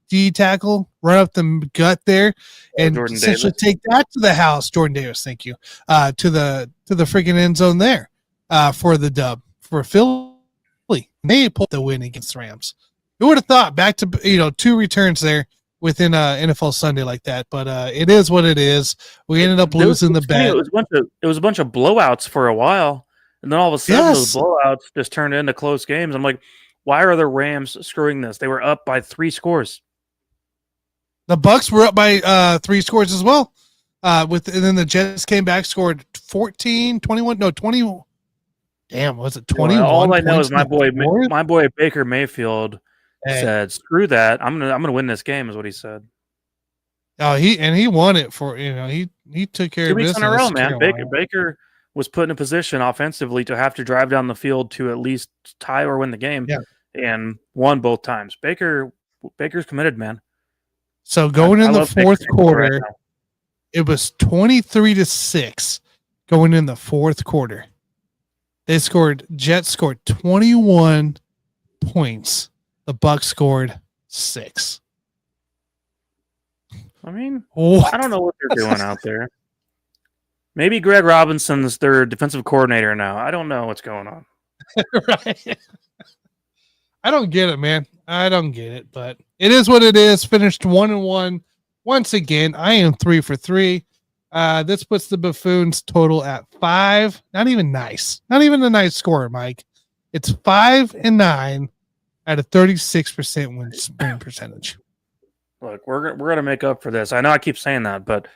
D tackle, run up the gut there, and essentially take that to the house. Jordan Davis, thank you, to the freaking end zone there for the dub for Philly. They pulled the win against the Rams. Who would have thought back to 2 returns there within NFL Sunday like that? But it is what it is. We ended up losing the bet. It was a bunch of blowouts for a while, and then all of a sudden those blowouts just turned into close games. I'm like, why are the Rams screwing this? They were up by 3 scores. The Bucks were up by 3 scores as well. And then the Jets came back, scored 14, 21, no 20. Damn, was it 21? All I know is my boy Baker Mayfield said, "Screw that! I'm gonna win this game," is what he said. Oh, he won it for he took care of business 2 weeks in a row, man. Baker was put in a position offensively to have to drive down the field to at least tie or win the game, and won both times. Baker's committed, man. So going in the fourth quarter, it was 23-6 going in the fourth quarter. Jets scored 21 points. The Bucks scored 6. I mean, I don't know what they're doing out there. Maybe Greg Robinson's their defensive coordinator now. I don't know what's going on. Right. I don't get it, man. I don't get it, but it is what it is. Finished 1-1. Once again, I am 3 for 3. This puts the Buffoons total at 5. Not even nice. Not even a nice score, Mike. It's 5-9 at a 36% win percentage. Look, we're gonna make up for this. I know I keep saying that, but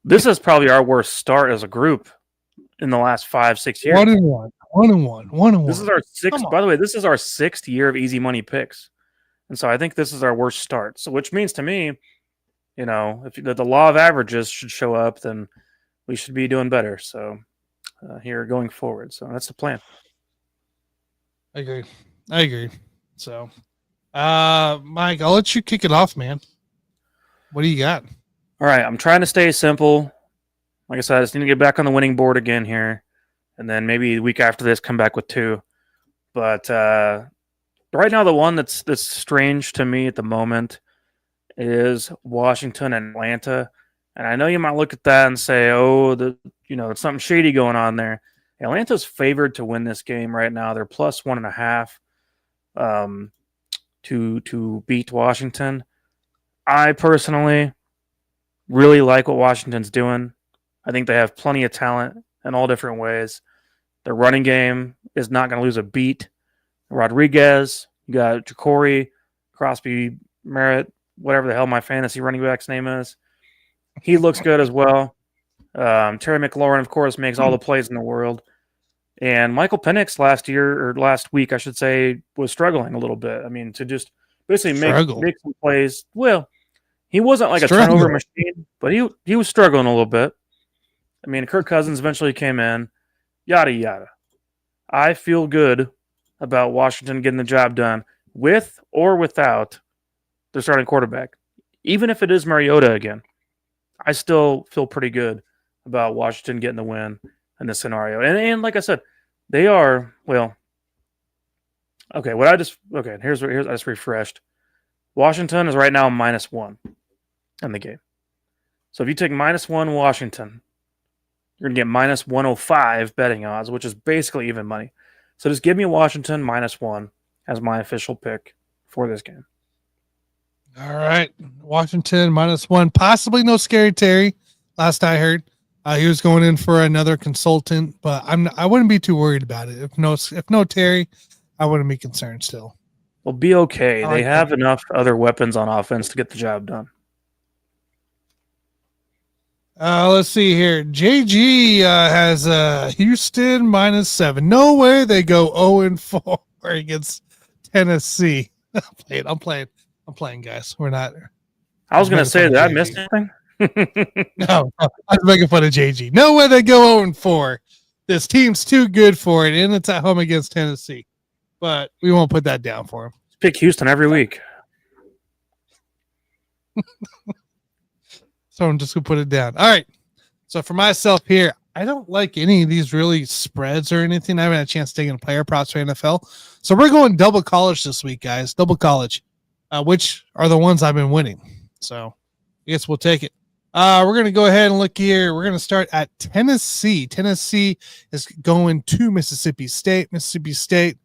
this is probably our worst start as a group in the last 5-6 years. 1-1. This is our 6th. By the way, this is our 6th year of easy money picks, and so I think this is our worst start. So, which means to me, if the law of averages should show up, then we should be doing better. So, here going forward, so that's the plan. I agree. So, Mike, I'll let you kick it off, man. What do you got? All right, I'm trying to stay simple. Like I said, I just need to get back on the winning board again here, and then maybe the week after this, come back with 2. But right now, the one that's strange to me at the moment is Washington and Atlanta. And I know you might look at that and say, "Oh, there's something shady going on there." Atlanta's favored to win this game right now. They're plus 1.5 to beat Washington. I personally really like what Washington's doing. I think they have plenty of talent in all different ways. Their running game is not going to lose a beat. Rodriguez, you got Jacory, Crosby, Merritt, whatever the hell my fantasy running back's name is. He looks good as well. Terry McLaurin, of course, makes all the plays in the world. And Michael Penix last week, I should say, was struggling a little bit. I mean, to just basically make some plays. Well, he wasn't like a turnover machine, but he was struggling a little bit. I mean, Kirk Cousins eventually came in, yada, yada. I feel good about Washington getting the job done with or without their starting quarterback. Even if it is Mariota again, I still feel pretty good about Washington getting the win in this scenario. And like I said, they are, okay, here's I just refreshed. Washington is right now -1 in the game. So if you take -1 Washington, you're going to get -105 betting odds, which is basically even money. So just give me Washington -1 as my official pick for this game. All right. Washington -1. Possibly no Scary Terry. Last I heard, he was going in for another consultant, but I wouldn't be too worried about it. If no Terry, I wouldn't be concerned still. Well, be okay. They have enough other weapons on offense to get the job done. Let's see here. JG has Houston -7. No way they go 0-4 against Tennessee. I'm playing, guys. We're not. I was going to say that I missed anything. No, I was making fun of JG. No way they go 0-4. This team's too good for it, and it's at home against Tennessee. But we won't put that down for him. Pick Houston every week. So I'm just going to put it down. All right. So for myself here, I don't like any of these really spreads or anything. I haven't had a chance to take in player props for NFL. So we're going double college this week, guys. Double college, which are the ones I've been winning. So I guess we'll take it. We're going to go ahead and look here. We're going to start at Tennessee. Tennessee is going to Mississippi State. Mississippi State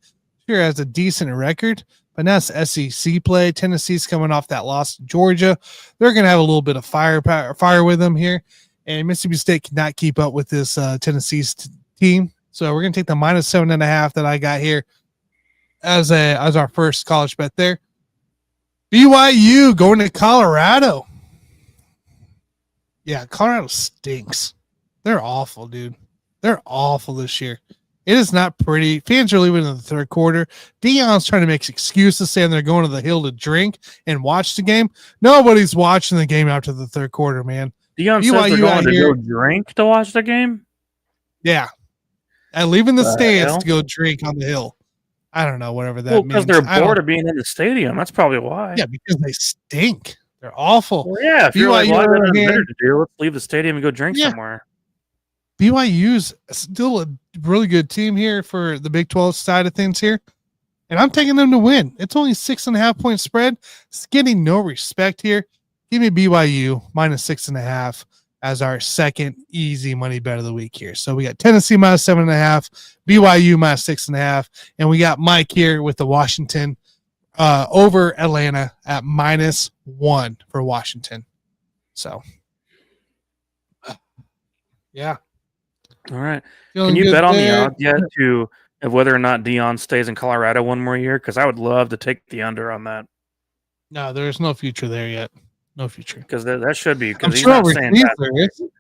here has a decent record. But now it's SEC play. Tennessee's coming off that loss to Georgia. They're going to have a little bit of fire with them here. And Mississippi State cannot keep up with this Tennessee's team. So we're going to take the -7.5 that I got here as our first college bet there. BYU going to Colorado. Yeah, Colorado stinks. They're awful, dude. They're awful this year. It is not pretty. Fans are leaving in the third quarter. Deion's trying to make excuses saying they're going to the hill to drink and watch the game. Nobody's watching the game after the third quarter, man. Deion says they're going to go drink to watch the game? Yeah. And leaving the stands to go drink on the hill. I don't know, whatever that means. Because they're bored of being in the stadium. That's probably why. Yeah, because they stink. They're awful. Well, yeah, if you're like, well, better to do, let's leave the stadium and go drink somewhere. BYU's still a really good team here for the Big 12 side of things here. And I'm taking them to win. It's only 6.5 point spread. It's getting no respect here. Give me BYU -6.5 as our second easy money bet of the week here. So we got Tennessee -7.5, BYU -6.5, and we got Mike here with the Washington over Atlanta at -1 for Washington. So, yeah. All right. Can you bet on the odds yet of whether or not Deion stays in Colorado one more year? Because I would love to take the under on that. No, there's no future there yet. No future. Because that should be. Because he's not saying that.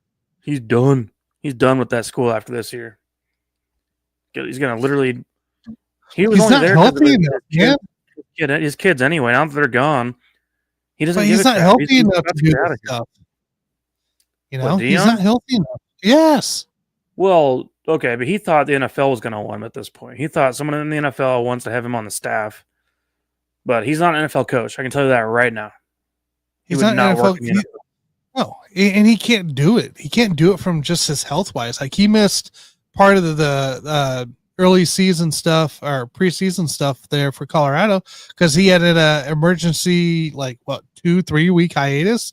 He's done. He's done with that school after this year. He's going to literally. He's only not there healthy enough. His kids anyway. Now that they're gone, he doesn't. He's not healthy enough to do this stuff. You know, he's not healthy enough. Yes. Well, okay, but he thought the NFL was going to want him at this point. He thought someone in the NFL wants to have him on the staff, but he's not an NFL coach. I can tell you that right now. He's not an NFL coach. No, and he can't do it. He can't do it from just his health wise. Like he missed part of the early season stuff or preseason stuff there for Colorado because he had an emergency 2-3 week hiatus,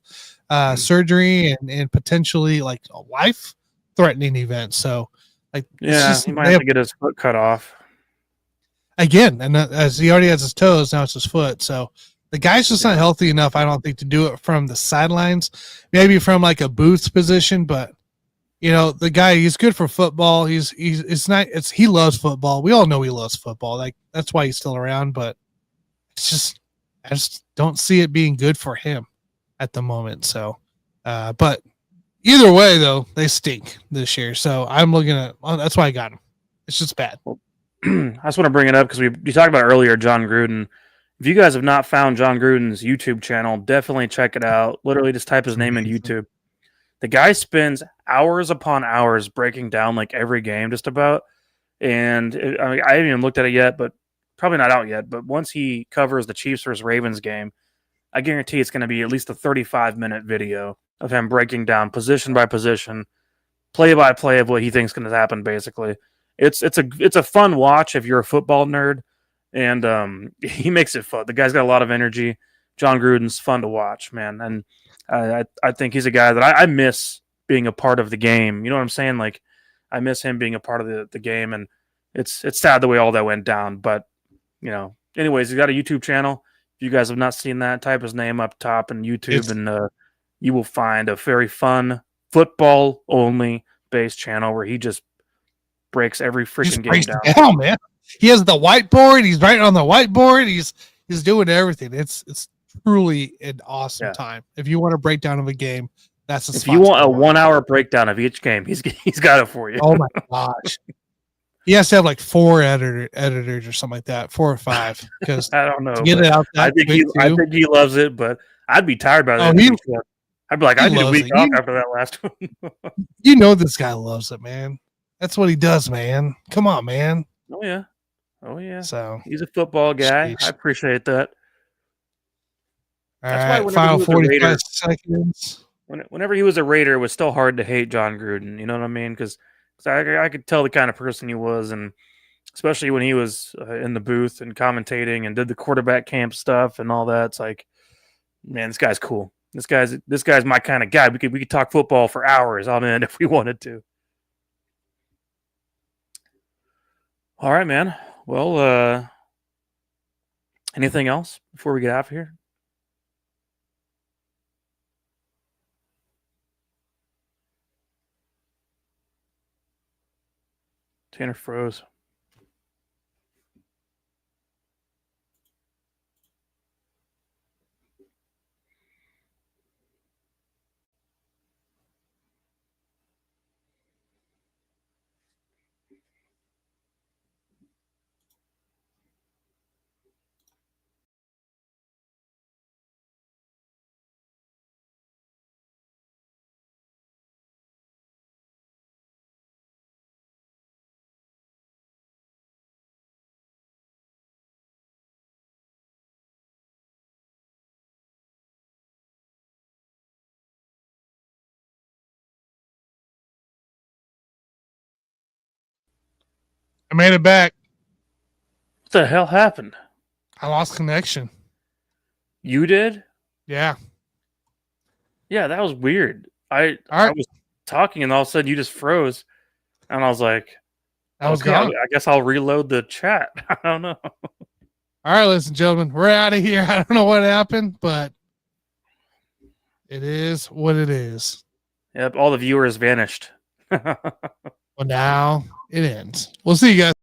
surgery and potentially like a life threatening event. So he might have to get his foot cut off again. And as he already has his toes, now it's his foot. So the guy's just not healthy enough, I don't think, to do it from the sidelines, maybe from like a booth position. But you know, the guy, he's good for football. He loves football. We all know he loves football. Like that's why he's still around, but I just don't see it being good for him at the moment. So, but either way, though, they stink this year. So I'm looking at that's why I got him. It's just bad. I just want to bring it up because we talked about earlier John Gruden. If you guys have not found John Gruden's YouTube channel, definitely check it out. Literally just type his name into YouTube. The guy spends hours upon hours breaking down like every game just about. And I haven't even looked at it yet, but probably not out yet. But once he covers the Chiefs versus Ravens game, I guarantee it's going to be at least a 35-minute video of him breaking down position by position, play by play of what he thinks is going to happen. Basically, it's a fun watch if you're a football nerd, and he makes it fun. The guy's got a lot of energy. John Gruden's fun to watch, man, and I think he's a guy that I miss being a part of the game. You know what I'm saying? Like I miss him being a part of the game, and it's sad the way all that went down. But you know, anyways, he's got a YouTube channel. If you guys have not seen that, type his name up top in YouTube, and you will find a very fun football-only based channel where he just breaks every freaking game down. Man. He has the whiteboard. He's writing on the whiteboard. He's doing everything. It's truly an awesome time. If you want a breakdown of a game, that's the spot. If you want a 1 hour breakdown of each game, he's got it for you. Oh my gosh. He has to have like 4 editors or something like that, 4 or 5. Because I don't know. Get it out I think he loves it, but I'd be tired by that. I'd be like, I need a week off after that last one. You know this guy loves it, man. That's what he does, man. Come on, man. Oh yeah. So he's a football guy. I appreciate that. All right, final 45 seconds. Whenever he was a Raider, it was still hard to hate John Gruden. You know what I mean? Because I could tell the kind of person he was, and especially when he was in the booth and commentating and did the quarterback camp stuff and all that. It's like, man, this guy's cool. This guy's my kind of guy. We could talk football for hours on end if we wanted to. All right, man. Well, Anything else before we get out of here? Tanner froze. I made it back. What the hell happened? I lost connection. You did? Yeah. Yeah, that was weird. I was talking and all of a sudden you just froze. And I was like, I was gone. I guess I'll reload the chat. I don't know. All right, ladies and gentlemen, we're out of here. I don't know what happened, but it is what it is. Yep, all the viewers vanished. Well, now it ends. We'll see you guys.